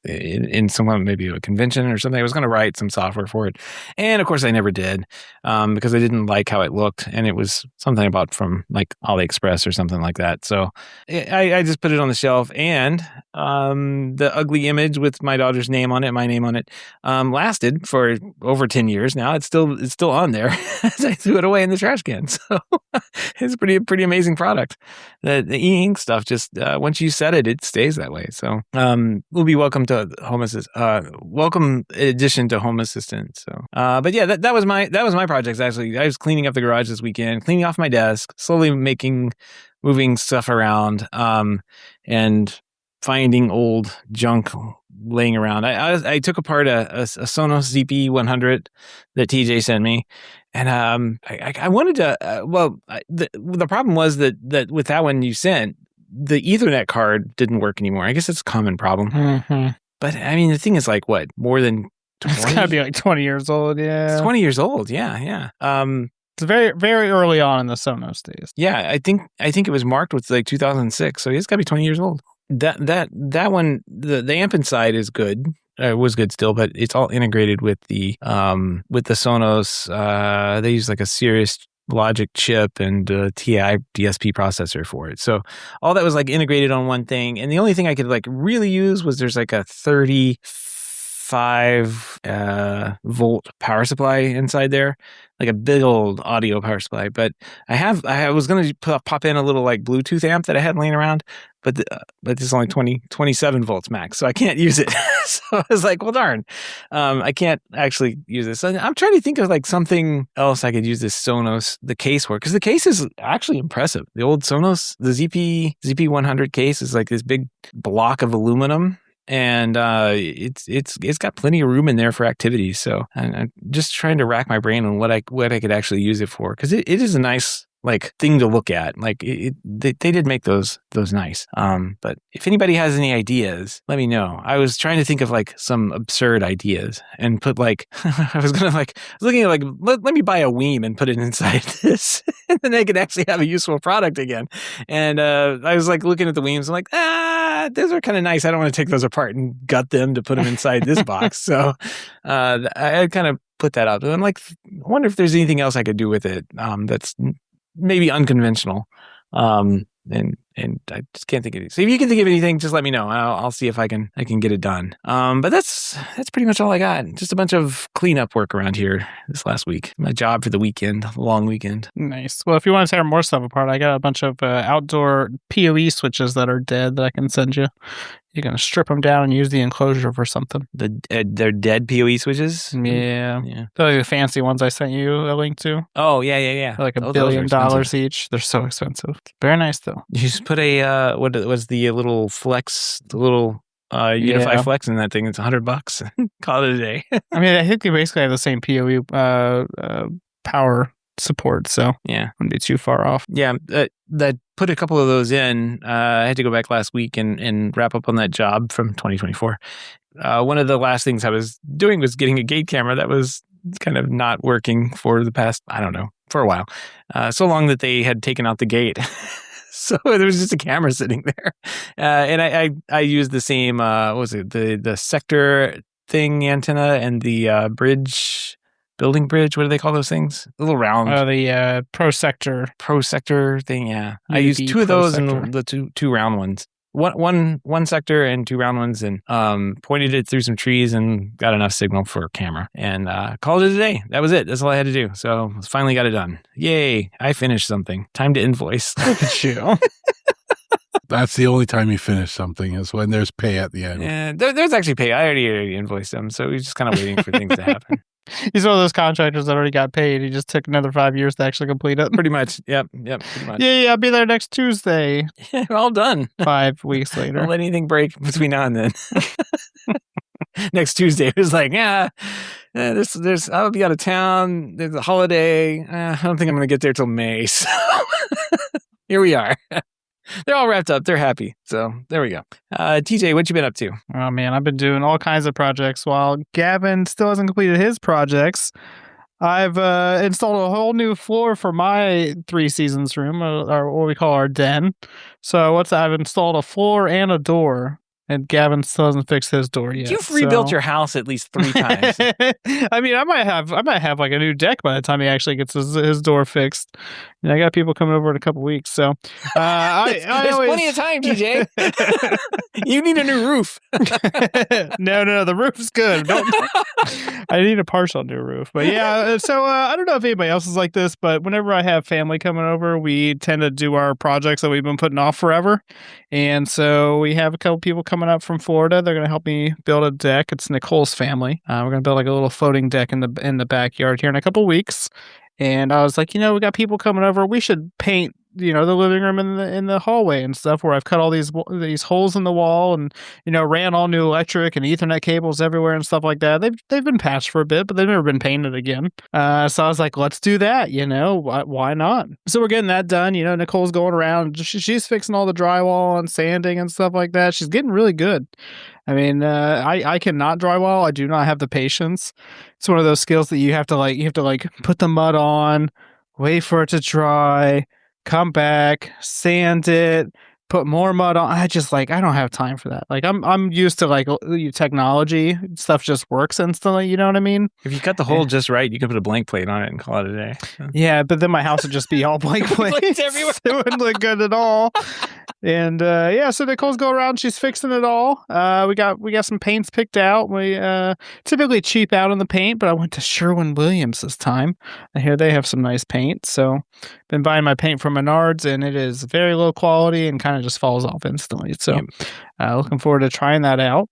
in some maybe a convention or something. I was going to write some software for it, and of course I never did because I didn't like how it looked, and it was something about from like AliExpress or something like that. So I just put it on the shelf, and the ugly image with my daughter's name on it, my name on it, lasted for over 10 years now. It's still on there. I threw it away in the trash can. So it's a pretty amazing product. The e-ink stuff, just once you set it, it stays that way. So we'll be welcome to welcome addition to Home Assistant. So but yeah, that was my project. Actually, I was cleaning up the garage this weekend, cleaning off my desk, slowly moving stuff around, and finding old junk laying around. I took apart a Sonos ZP100 that TJ sent me, and I wanted to. The problem was that with that one you sent, the Ethernet card didn't work anymore. I guess it's a common problem. Mm-hmm. But I mean, the thing is like what, more than 20? It's gotta be like 20 years old. Yeah, it's 20 years old. Yeah. It's very, very early on in the Sonos days. Yeah, I think it was marked with like 2006, so it's got to be 20 years old. That one, the amp inside is good. It was good still, but it's all integrated with the Sonos. They use like a Cirrus Logic chip and a TI DSP processor for it. So all that was like integrated on one thing, and the only thing I could like really use was there's like a 35 volt power supply inside there, like a big old audio power supply. But I was going to pop in a little like Bluetooth amp that I had laying around, but it's only 27 volts max, so I can't use it. So I was like, well, darn, I can't actually use this. And I'm trying to think of like something else I could use this Sonos, the case for, because the case is actually impressive. The old Sonos, the ZP100 case is like this big block of aluminum. And it's got plenty of room in there for activities. So I'm just trying to rack my brain on what I could actually use it for, because it is a nice like thing to look at. Like they did make those nice. But if anybody has any ideas, let me know. I was trying to think of like some absurd ideas and put like I was looking at like let me buy a Weem and put it inside this, and then I could actually have a useful product again. And I was like looking at the Weems. I'm like, those are kind of nice. I don't want to take those apart and gut them to put them inside this box. So I kind of put that out. And I'm like, I wonder if there's anything else I could do with it that's maybe unconventional. And I just can't think of it. So if you can think of anything, just let me know. I'll see if I can get it done. But that's pretty much all I got. Just a bunch of cleanup work around here this last week. My job for the weekend, long weekend. Nice. Well, if you want to tear more stuff apart, I got a bunch of outdoor PoE switches that are dead that I can send you. You're going to strip them down and use the enclosure for something. They're dead PoE switches? Yeah. They're like the fancy ones I sent you a link to. Oh, yeah. They're like $1 billion each. They're so expensive. Very nice, though. You just put a, what was the little flex, the little UniFi flex in that thing. It's $100. Call it a day. I mean, I think they basically have the same PoE power support, so yeah, wouldn't be too far off. Yeah, that put a couple of those in. I had to go back last week and wrap up on that job from 2024. One of the last things I was doing was getting a gate camera that was kind of not working for the past, I don't know, for a while. So long that they had taken out the gate. So there was just a camera sitting there. And I used the same, what was it, the sector thing antenna and the building bridge. What do they call those things? The little round. Oh, the pro sector thing. Yeah, I used two of those and the two round ones. One sector and two round ones, and pointed it through some trees and got enough signal for a camera, and called it a day. That was it. That's all I had to do. So finally got it done. Yay! I finished something. Time to invoice. Look at you. That's the only time you finish something is when there's pay at the end. Yeah, there's actually pay. I already invoiced him, so he's just kind of waiting for things to happen. He's one of those contractors that already got paid. He just took another 5 years to actually complete it. Pretty much. Yep, pretty much. Yeah, I'll be there next Tuesday. Yeah, all done. 5 weeks later. Don't let anything break between now and then. Next Tuesday, it was like, there's I'll be out of town. There's a holiday. I don't think I'm going to get there till May. So here we are. They're all wrapped up. They're happy. So there we go. TJ, what you been up to? Oh, man, I've been doing all kinds of projects while Gavin still hasn't completed his projects. I've installed a whole new floor for my 3 seasons room, or what we call our den. So I've installed a floor and a door. And Gavin still hasn't fixed his door yet. You've rebuilt your house at least 3 times. I mean, I might have like a new deck by the time he actually gets his door fixed. And I got people coming over in a couple weeks, so there's plenty of time, TJ. You need a new roof. No, the roof's good. I need a partial new roof, but yeah. So I don't know if anybody else is like this, but whenever I have family coming over, we tend to do our projects that we've been putting off forever. And so we have a couple people coming up from Florida. They're going to help me build a deck. It's Nicole's family. We're going to build like a little floating deck in the backyard here in a couple weeks. And I was like, we got people coming over. We should paint, the living room in the hallway and stuff, where I've cut all these holes in the wall and, ran all new electric and Ethernet cables everywhere and stuff like that. They've been patched for a bit, but they've never been painted again. So I was like, let's do that. Why not? So we're getting that done. Nicole's going around. She's fixing all the drywall and sanding and stuff like that. She's getting really good. I mean, I cannot drywall. I do not have the patience. It's one of those skills that you have to put the mud on, wait for it to dry, come back, sand it, put more mud on. I don't have time for that. Like I'm used to technology stuff just works instantly. You know what I mean? If you cut the hole just right, you can put a blank plate on it and call it a day. Yeah, but then my house would just be all blank plates everywhere. It wouldn't look good at all. And so Nicole's going around. She's fixing it all. We got some paints picked out. We typically cheap out on the paint, but I went to Sherwin-Williams this time. I hear they have some nice paint. So been buying my paint from Menards, and it is very low quality and kind of just falls off instantly. So looking forward to trying that out.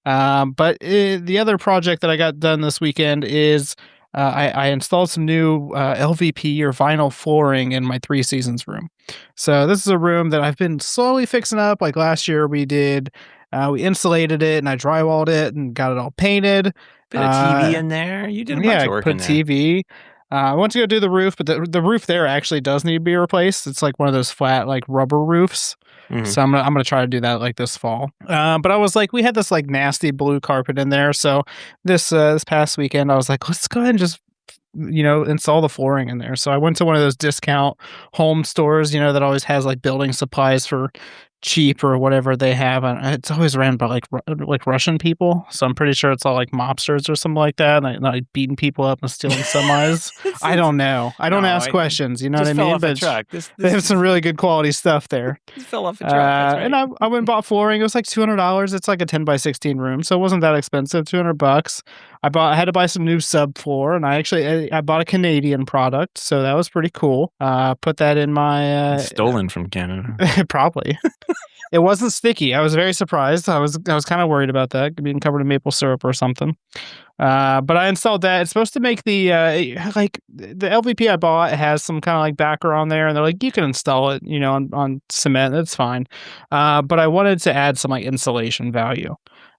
But the other project that I got done this weekend is I installed some new LVP or vinyl flooring in my 3 seasons room. So this is a room that I've been slowly fixing up. Like last year we did, we insulated it and I drywalled it and got it all painted. Bit of TV in there. You did a bunch of work in there. Put TV. I went to go do the roof, but the roof there actually does need to be replaced. It's like one of those flat like rubber roofs. Mm-hmm. So I'm gonna try to do that like this fall. But I was like, we had this like nasty blue carpet in there. So this past weekend, I was like, let's go ahead and just install the flooring in there. So I went to one of those discount home stores, that always has like building supplies for cheap or whatever they have. And it's always ran by like Russian people. So I'm pretty sure it's all like mobsters or something like that. And like beating people up and stealing semis. I don't know. I don't ask questions. You know what I mean? But they have some really good quality stuff there. Just fell off a truck. That's right. And I went and bought flooring. It was like $200. It's like a 10 by 16 room. So it wasn't that expensive. $200. I had to buy some new subfloor, and I bought a Canadian product, so that was pretty cool. Put that in my stolen from Canada. Probably. It wasn't sticky. I was very surprised. I was kind of worried about that being covered in maple syrup or something. But I installed that. It's supposed to make the the LVP I bought has some kind of like backer on there, and they're like, you can install it, on cement. That's fine. But I wanted to add some like insulation value.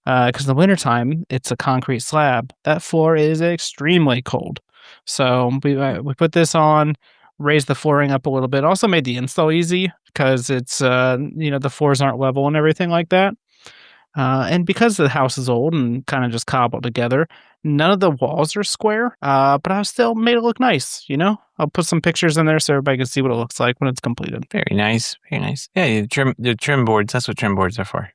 Because in the wintertime, it's a concrete slab. That floor is extremely cold. So we put this on, raised the flooring up a little bit. Also made the install easy because it's, the floors aren't level and everything like that. And because the house is old and kind of just cobbled together, none of the walls are square, but I still made it look nice, I'll put some pictures in there so everybody can see what it looks like when it's completed. Very nice. Very nice. Yeah, the trim boards, that's what trim boards are for.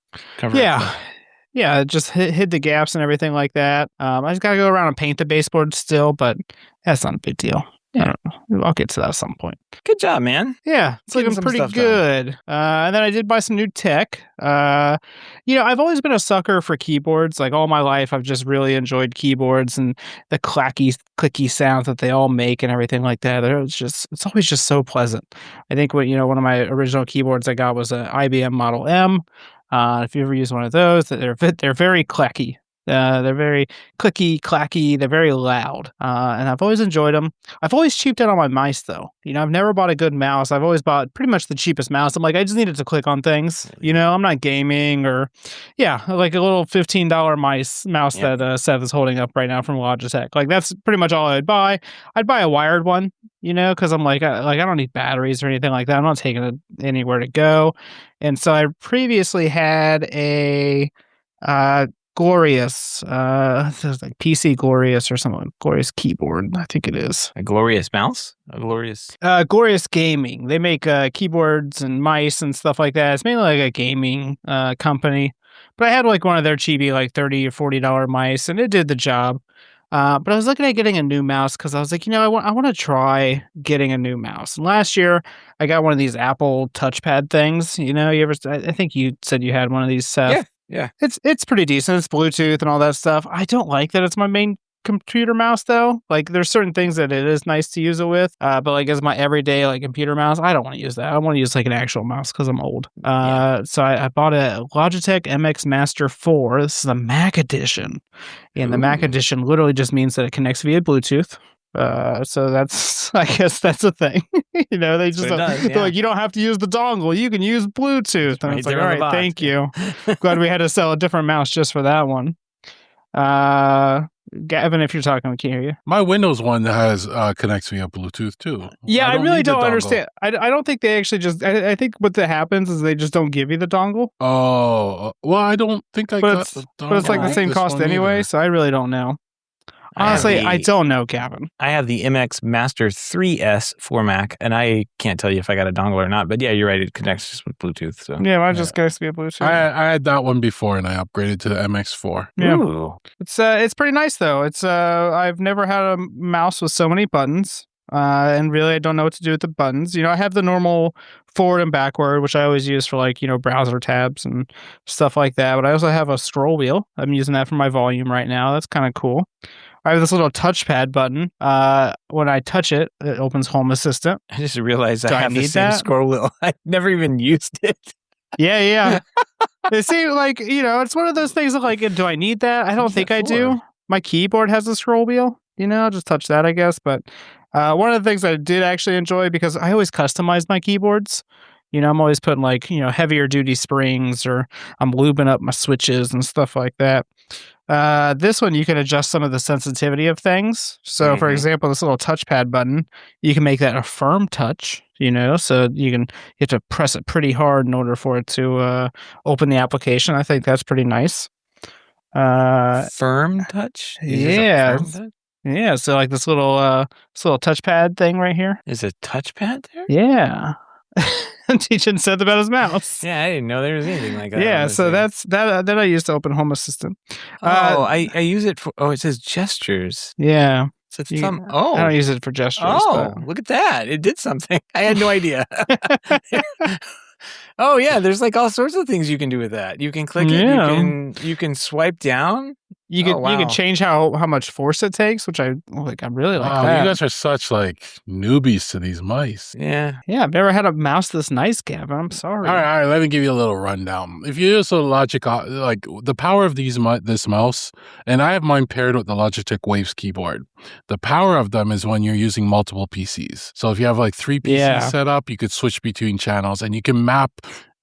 Yeah, just hid the gaps and everything like that. I just got to go around and paint the baseboard still, but that's not a big deal. Yeah, I don't know. I'll get to that at some point. Good job, man. Yeah, it's Getting looking some pretty stuff good. And then I did buy some new tech. I've always been a sucker for keyboards. Like all my life, I've just really enjoyed keyboards and the clicky sounds that they all make and everything like that. It's always just so pleasant. I think one of my original keyboards I got was an IBM Model M. If you ever use one of those, they're very clacky. They're very clicky, clacky. They're very loud, and I've always enjoyed them. I've always cheaped out on my mice, though. I've never bought a good mouse. I've always bought pretty much the cheapest mouse. I'm like, I just needed to click on things. I'm not gaming like a little $15 mouse that Seth is holding up right now from Logitech. Like that's pretty much all I'd buy. I'd buy a wired one, because I'm like, I don't need batteries or anything like that. I'm not taking it anywhere to go. And so I previously had a Glorious, like PC Glorious or something. Glorious keyboard, I think it is. A Glorious mouse? A Glorious? Glorious Gaming. They make keyboards and mice and stuff like that. It's mainly like a gaming company. But I had like one of their cheapy, like $30 or $40 mice, and it did the job. But I was looking at getting a new mouse because I was like, I want to try getting a new mouse. And last year, I got one of these Apple touchpad things. I think you said you had one of these, Seth. Yeah. It's pretty decent. It's Bluetooth and all that stuff. I don't like that it's my main computer mouse though. Like there's certain things that it is nice to use it with. But like as my everyday like computer mouse, I don't want to use that. I want to use like an actual mouse because I'm old. So I bought a Logitech MX Master 4. This is a Mac edition. And the Mac edition literally just means that it connects via Bluetooth. So I guess that's a thing. They just they're like, you don't have to use the dongle, you can use Bluetooth. And it's like, all right, thank you. Glad we had to sell a different mouse just for that one. Gavin, if you're talking, we can't hear you. My Windows one has connects via Bluetooth too. Yeah, I really don't understand. I don't think they actually just. I think what happens is they just don't give you the dongle. Oh, well, I don't think I got the dongle. But it's like the same cost anyway, either. so I really don't know. Honestly, I don't know, Gavin. I have the MX Master 3S for Mac, and I can't tell you if I got a dongle or not. But yeah, you're right. It connects just with Bluetooth. So yeah, mine just connects via Bluetooth. I had that one before, and I upgraded to the MX4. Yeah, Ooh. It's pretty nice though. It's I've never had a mouse with so many buttons. And really, I don't know what to do with the buttons. I have the normal forward and backward, which I always use for like, browser tabs and stuff like that. But I also have a scroll wheel. I'm using that for my volume right now. That's kind of cool. I have this little touchpad button. When I touch it, it opens Home Assistant. I just realized I have the same scroll wheel. I've never even used it. Yeah. It seems like, it's one of those things of like, do I need that? I don't think I do. My keyboard has a scroll wheel. I'll just touch that, I guess. But one of the things I did actually enjoy, because I always customize my keyboards. I'm always putting like, heavier duty springs, or I'm lubing up my switches and stuff like that. This one, you can adjust some of the sensitivity of things. So, for example, this little touchpad button, you can make that a firm touch, so you have to press it pretty hard in order for it to open the application. I think that's pretty nice. Firm touch? Yeah. Yeah, so like this little touchpad thing right here. Is a touchpad there? Yeah. Teaching Seth about his mouse. Yeah, I didn't know there was anything like that. Yeah, so that's that I use to open Home Assistant. I use it for. Oh, it says gestures. Yeah. So it's thumb. Oh, I don't use it for gestures. Oh, look at that! It did something. I had no idea. Oh yeah, there's like all sorts of things you can do with that. You can click it. You can swipe down. You can change how much force it takes, which I really like that. You guys are such like newbies to these mice. Yeah. I've never had a mouse this nice, Gavin. I'm sorry. All right. Let me give you a little rundown. If you use a Logitech, like the power of this mouse, and I have mine paired with the Logitech Waves keyboard. The power of them is when you're using multiple PCs. So if you have like 3 PCs set up, you could switch between channels, and you can map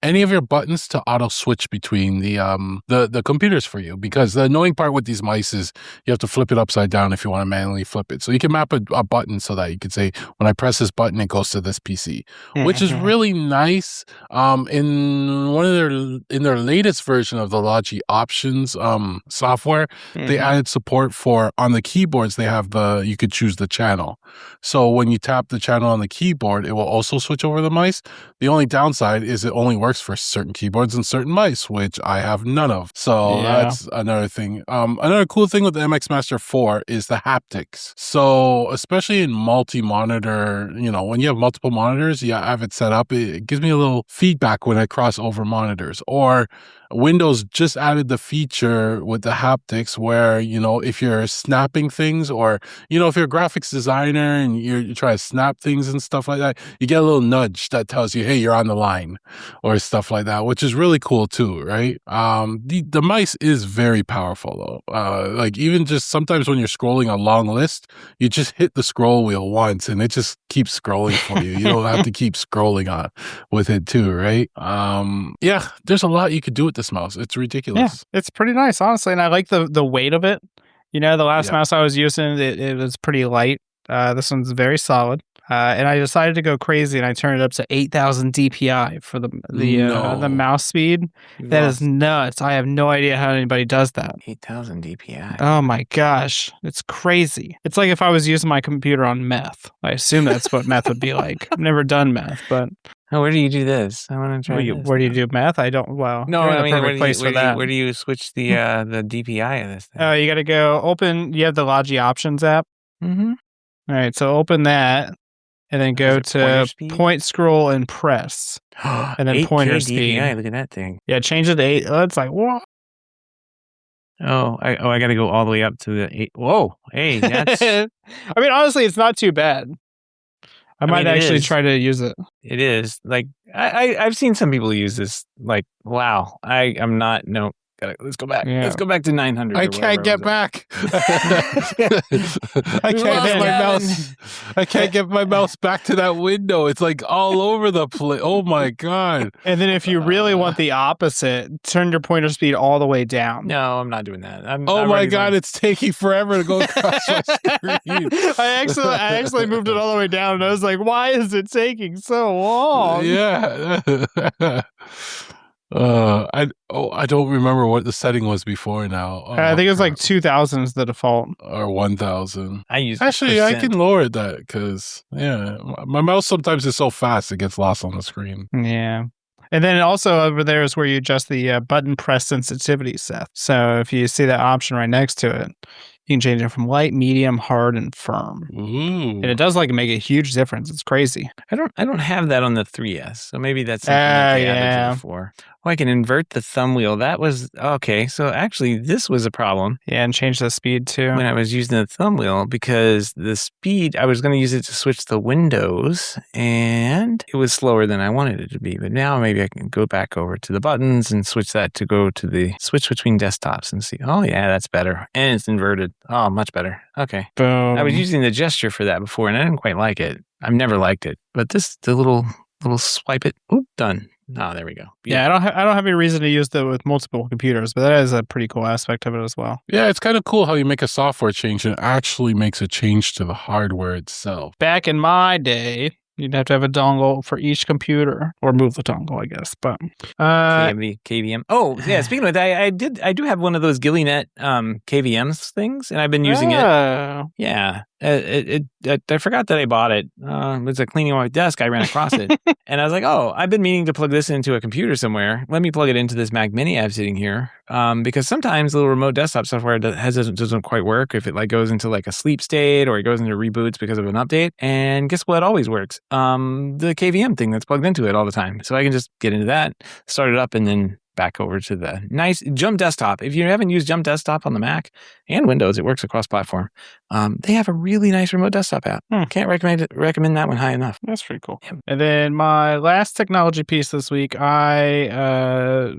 any of your buttons to auto switch between the computers for you. Because the annoying part with these mice is you have to flip it upside down if you want to manually flip it. So you can map a button so that you could say, when I press this button, it goes to this PC, which is really nice. In their latest version of the Logi Options software, they added support for, on the keyboards, they have you could choose the channel. So when you tap the channel on the keyboard, it will also switch over the mice. The only downside is it only works works for certain keyboards and certain mice, which I have none of. So that's another thing. Another cool thing with the MX Master 4 is the haptics. So especially in multi-monitor, when you have multiple monitors, I have it set up. It gives me a little feedback when I cross over monitors. Or Windows just added the feature with the haptics where, if you're snapping things or, if you're a graphics designer and you try to snap things and stuff like that, you get a little nudge that tells you, hey, you're on the line or stuff like that, which is really cool too, right? The mice is very powerful though. Like even just sometimes when you're scrolling a long list, you just hit the scroll wheel once and it just keeps scrolling for you. You don't have to keep scrolling on with it too, right? There's a lot you could do with this mouse. It's ridiculous. Yeah, it's pretty nice, honestly, and I like the weight of it. The last mouse I was using, it was pretty light. This one's very solid. And I decided to go crazy, and I turned it up to 8,000 DPI for the mouse speed. That is nuts. I have no idea how anybody does that. 8,000 DPI. Oh my gosh, it's crazy. It's like if I was using my computer on meth. I assume that's what meth would be like. I've never done meth, but where do you do this? I want to try. Where do you do meth? I don't. Well, no, I mean, where do you switch the DPI of this thing? Oh, you got to go open. You have the Logi Options app. Mm-hmm. All right, so open that. And then go to point, scroll, and press. And then pointer speed. DPI, look at that thing. Yeah, change it to 8. Oh, it's like, what? I got to go all the way up to the 8. Whoa. Hey, that's... I mean, honestly, it's not too bad. I might actually try to use it. It is. Like, I've seen some people use this. Like, wow. I'm not... No. Let's go back. Yeah. Let's go back to 900. I can't get back. I can't get my mouse back to that window. It's like all over the place. Oh my God. And then if you really want the opposite, turn your pointer speed all the way down. No, I'm not doing that. Oh my God, it's taking forever to go across my screen. I actually moved it all the way down and I was like, why is it taking so long? Yeah. I don't remember what the setting was before now. I think it was like 2,000 is the default. Or 1,000. I use Actually, I can lower that because, my mouse sometimes is so fast it gets lost on the screen. Yeah. And then also over there is where you adjust the button press sensitivity, Seth. So if you see that option right next to it, you can change it from light, medium, hard, and firm. Ooh. And it does make a huge difference. It's crazy. I don't have that on the 3S, so maybe that's something that they added before. Oh, I can invert the thumb wheel. That was okay. So actually, this was a problem. Yeah, and change the speed too. When I was using the thumb wheel, because the speed, I was going to use it to switch the windows, and it was slower than I wanted it to be. But now maybe I can go back over to the buttons and switch that to go to the switch between desktops and see. Oh yeah, that's better, and it's inverted. Oh, much better. Okay. Boom. I was using the gesture for that before, and I didn't quite like it. I've never liked it, but the little swipe it. Oop, done. Oh, there we go. Yeah, I don't have any reason to use that with multiple computers, but that is a pretty cool aspect of it as well. Yeah, it's kind of cool how you make a software change and it actually makes a change to the hardware itself. Back in my day, you'd have to have a dongle for each computer, or move the dongle, I guess. But KVM. Oh, yeah. Speaking of that, I do have one of those GillyNet KVMs things, and I've been using it. Yeah. I forgot that I bought it. It was a cleaning my desk. I ran across it, and I was like, "Oh, I've been meaning to plug this into a computer somewhere. Let me plug it into this Mac Mini I have sitting here." Because sometimes little remote desktop software doesn't quite work if it goes into a sleep state or it goes into reboots because of an update. And guess what? Always works. The KVM thing that's plugged into it all the time. So I can just get into that, start it up, and then back over to the nice Jump Desktop. If you haven't used Jump Desktop on the Mac and Windows, it works across platform. They have a really nice remote desktop app. Can't recommend that one high enough. That's pretty cool. Yeah. And then my last technology piece this week, I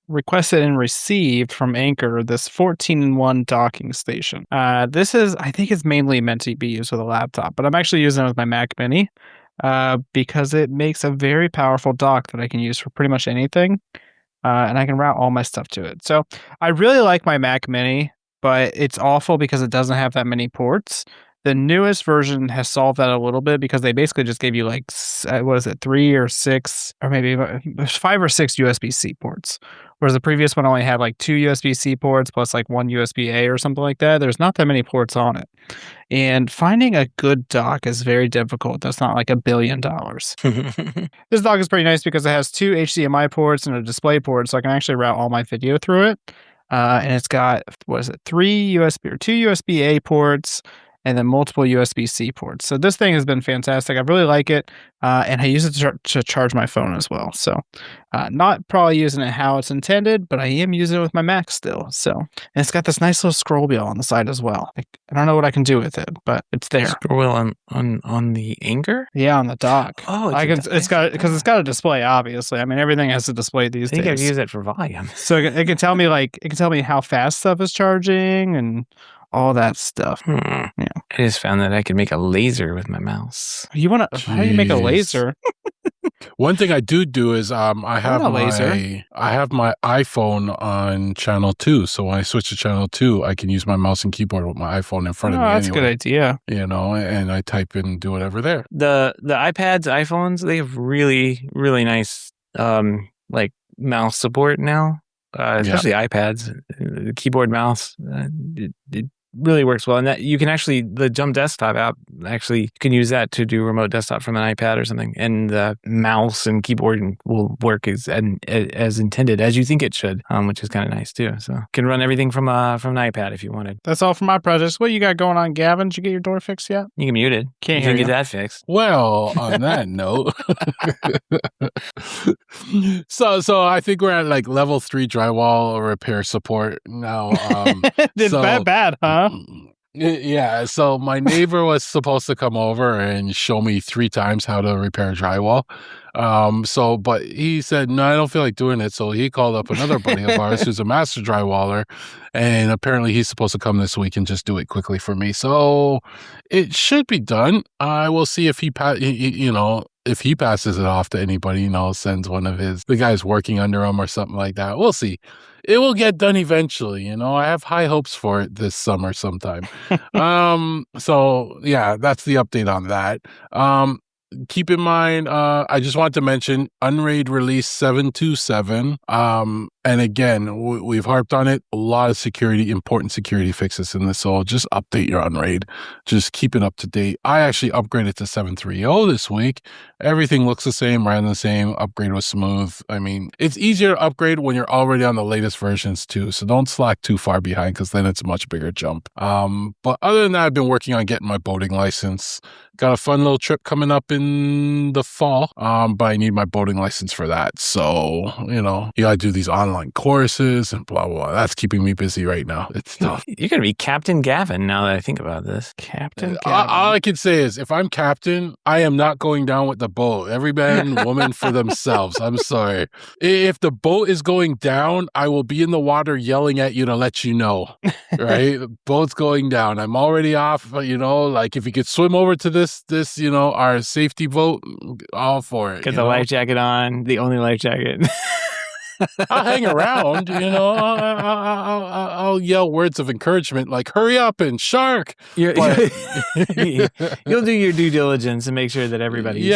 requested and received from Anker this 14-in-1 docking station. This is, I think it's mainly meant to be used with a laptop, but I'm actually using it with my Mac Mini because it makes a very powerful dock that I can use for pretty much anything. And I can route all my stuff to it. So I really like my Mac Mini, but it's awful because it doesn't have that many ports. The newest version has solved that a little bit because they basically just gave you 3 or 6, or maybe 5 or 6 USB-C ports, whereas the previous one only had like 2 USB-C ports plus like 1 USB-A or something like that. There's not that many ports on it. And finding a good dock is very difficult. That's not like $1 billion. This dock is pretty nice because it has 2 HDMI ports and a display port, so I can actually route all my video through it. And it's got, 3 USB or 2 USB-A ports, and then multiple USB-C ports. So this thing has been fantastic. I really like it, and I use it to charge my phone as well. So not probably using it how it's intended, but I am using it with my Mac still. So, and it's got this nice little scroll wheel on the side as well. I don't know what I can do with it, but it's there. Scroll wheel on the Anchor? Yeah, on the dock. Oh, it's got a display. Obviously, I mean everything has a display these days. I think I've used it for volume. So it can tell me how fast stuff is charging and all that stuff. Yeah. I just found that I could make a laser with my mouse. How do you make a laser? One thing I do is I have a laser. I have my iPhone on channel 2, so when I switch to channel 2, I can use my mouse and keyboard with my iPhone in front of me. That's a good idea. And I type in and do whatever there. The iPads, iPhones, they have really, really nice like mouse support now. Especially iPads, the keyboard mouse. It really works well, and that you can actually the Jump Desktop app you can use that to do remote desktop from an iPad or something, and the mouse and keyboard will work as intended, as you think it should, which is kind of nice too. So you can run everything from an iPad if you wanted. That's all for my projects. What you got going on, Gavin? Did you get your door fixed yet? You can mute it. Can't get that fixed. Well, on that note, so I think we're at like level 3 drywall repair support now. It's that bad, huh? Yeah, so my neighbor was supposed to come over and show me 3 times how to repair drywall. But he said, no, I don't feel like doing it. So he called up another buddy of ours who's a master drywaller, and apparently he's supposed to come this week and just do it quickly for me. So it should be done. I will see if if he passes it off to anybody, sends one of the guys working under him or something like that. We'll see. It will get done eventually. I have high hopes for it this summer sometime. So yeah, that's the update on that. Keep in mind, I just wanted to mention Unraid release 727. And again, we've harped on it. A lot of important security fixes in this. So just update your Unraid. Just keep it up to date. I actually upgraded to 730 this week. Everything looks the same, ran the same. Upgrade was smooth. I mean, it's easier to upgrade when you're already on the latest versions too. So don't slack too far behind, because then it's a much bigger jump. But other than that, I've been working on getting my boating license. Got a fun little trip coming up in the fall. But I need my boating license for that. So, you gotta do these online courses and blah, blah, blah. That's keeping me busy right now. It's tough. You're going to be Captain Gavin now that I think about this. Captain Gavin. All I can say is if I'm captain, I am not going down with the boat. Every man, woman for themselves. I'm sorry. If the boat is going down, I will be in the water yelling at you to let you know, right? The boat's going down. I'm already off, like if you could swim over to this, our safety boat, all for it. Get the life jacket on, the only life jacket. I'll hang around, I'll yell words of encouragement like "hurry up" and "shark." You'll do your due diligence and make sure that everybody's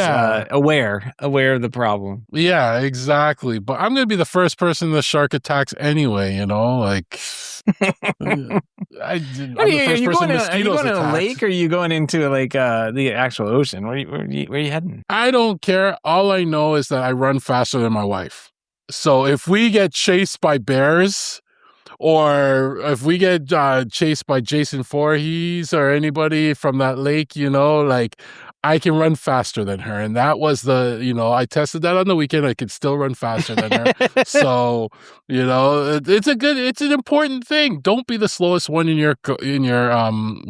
aware of the problem. Yeah, exactly. But I'm going to be the first person the shark attacks anyway. Like I'm the first person mosquitoes Are you going to a attacked. lake, or are you going into like the actual ocean? Where are you heading? I don't care. All I know is that I run faster than my wife. So if we get chased by bears, or if we get chased by Jason Voorhees or anybody from that lake, I can run faster than her. And that was I tested that on the weekend. I could still run faster than her. So, it's an important thing. Don't be the slowest one in your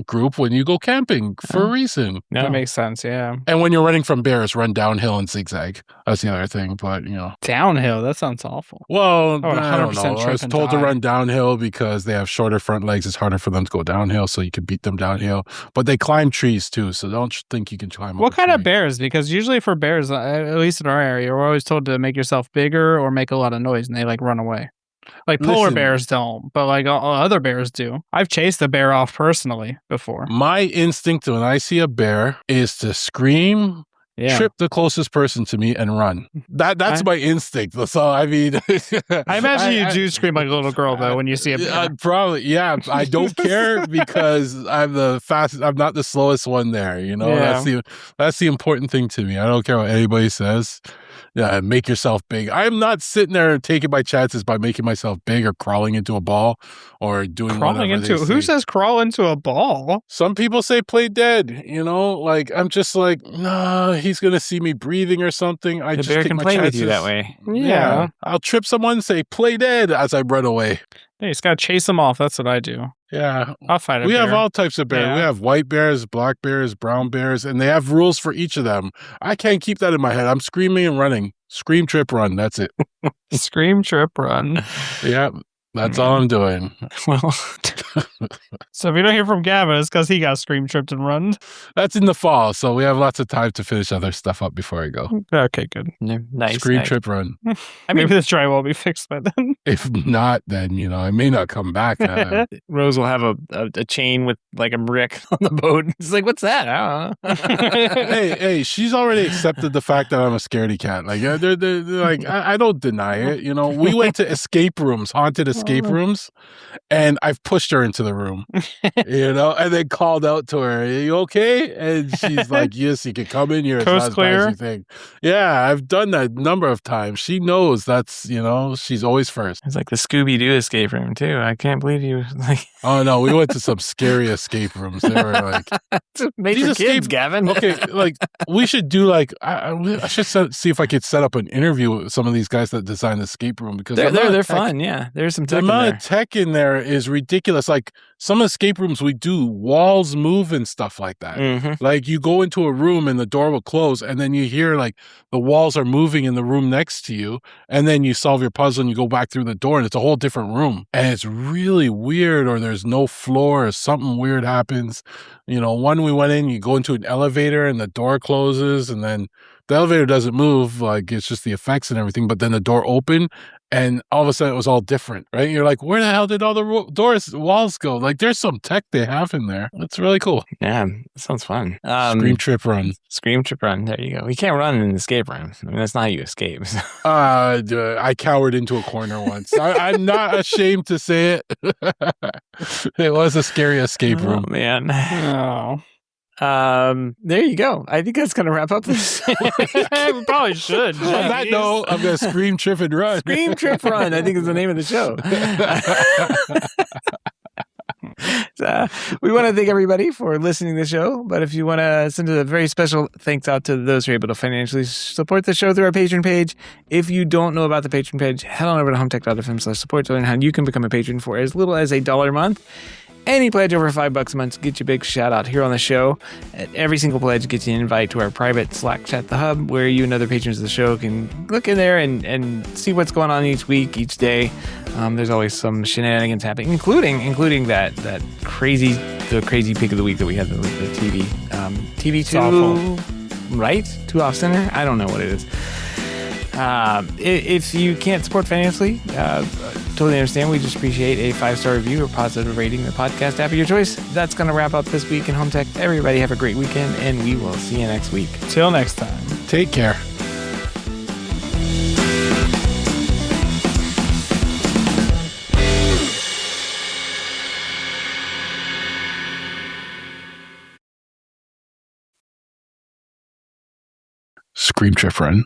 group when you go camping for a reason. No. That makes sense. Yeah. And when you're running from bears, run downhill and zigzag. That's the other thing. But, Downhill? That sounds awful. Well, I don't 100% know. I was told to run downhill because they have shorter front legs. It's harder for them to go downhill, so you can beat them downhill. But they climb trees too, so don't think you can climb up What kind tree. of bears? Because usually for bears, at least in our area, we're always told to make yourself bigger or make a lot of noise, and they run away. Like polar bears don't, but like other bears do. I've chased a bear off personally before. My instinct when I see a bear is to scream trip the closest person to me and run. That's my instinct. So I mean, I imagine you do scream like a little girl though when you see a bear. Probably, yeah. I don't care because I'm the fastest. I'm not the slowest one there. You know, that's the important thing to me. I don't care what anybody says. Yeah, make yourself big. I'm not sitting there taking my chances by making myself big or crawling into a ball or doing crawling into. Who says crawl into a ball? Some people say play dead. You know, like I'm just like, nah, he's gonna see me breathing or something. I just bear take can my play chances. with you that way. Yeah. I'll trip someone and say play dead as I run away. Hey, you just gotta chase them off. That's what I do. Yeah. I'll fight a bear. We have all types of bears. Yeah. We have white bears, black bears, brown bears, and they have rules for each of them. I can't keep that in my head. I'm screaming and running. Scream, trip, run. That's it. Scream, trip, run. Yeah. That's all I'm doing. Well, so if you don't hear from Gavin, it's because he got scream, tripped, and run. That's in the fall, so we have lots of time to finish other stuff up before I go. Okay, good. Nice. Scream, trip, run. I mean, maybe the drywall will be fixed by then. If not, then, you know, I may not come back. Rose will have a chain with like a brick on the boat. It's like, what's that? I don't know. Hey, she's already accepted the fact that I'm a scaredy cat. Like, they're like, I don't deny it. You know, we went to escape rooms, haunted escape rooms, and I've pushed her into the room, you know, and then called out to her, "Are you okay?" And she's like, "Yes, you can come in here. It's Coast not as clear. bad as you think." Yeah, I've done that a number of times. She knows that's, you know, she's always first. It's like the Scooby-Doo escape room too. I can't believe you like. Oh no, we went to some scary escape rooms. They were like, made for kids, Gavin. Okay, like we should do like I should see if I could set up an interview with some of these guys that design the escape room because they're fun. Yeah, there's some tech the amount of tech in there is ridiculous. Like some escape rooms we do, walls move and stuff like that. Mm-hmm. Like you go into a room and the door will close and then you hear like the walls are moving in the room next to you and then you solve your puzzle and you go back through the door and it's a whole different room. And it's really weird, or there's no floor or something weird happens. You know, one we went in, you go into an elevator and the door closes and then the elevator doesn't move, like it's just the effects and everything, but then the door opened and all of a sudden it was all different, right? You're like, where the hell did all the walls go? Like there's some tech they have in there. It's really cool. Yeah, that sounds fun. Scream, trip, run. Scream, trip, run. There you go. We can't run in an escape room. I mean, that's not how you escape. So. I cowered into a corner once. I'm not ashamed to say it. It was a scary escape room. Oh, man. Oh. There you go. I think that's gonna wrap up this. We probably should. On that note, I'm gonna scream, trip, and run. Scream, trip, run. I think is the name of the show. We want to thank everybody for listening to the show, but if you want to send a very special thanks out to those who are able to financially support the show through our Patreon page. If you don't know about the Patreon page, head on over to HomeTech.fm/support to learn how you can become a patron for as little as $1 a month. Any pledge over $5 a month gets you a big shout out here on the show. Every single pledge gets you an invite to our private Slack chat, The Hub, where you and other patrons of the show can look in there and see what's going on each week, each day. There's always some shenanigans happening, including that crazy pick of the week that we had, the TV. TV2, right? 2 off center? I don't know what it is. If you can't support financially, totally understand. We just appreciate a 5-star review or positive rating in the podcast app of your choice. That's going to wrap up this week in Home Tech. Everybody have a great weekend, and we will see you next week. Till next time. Take care. Scream, trip, run.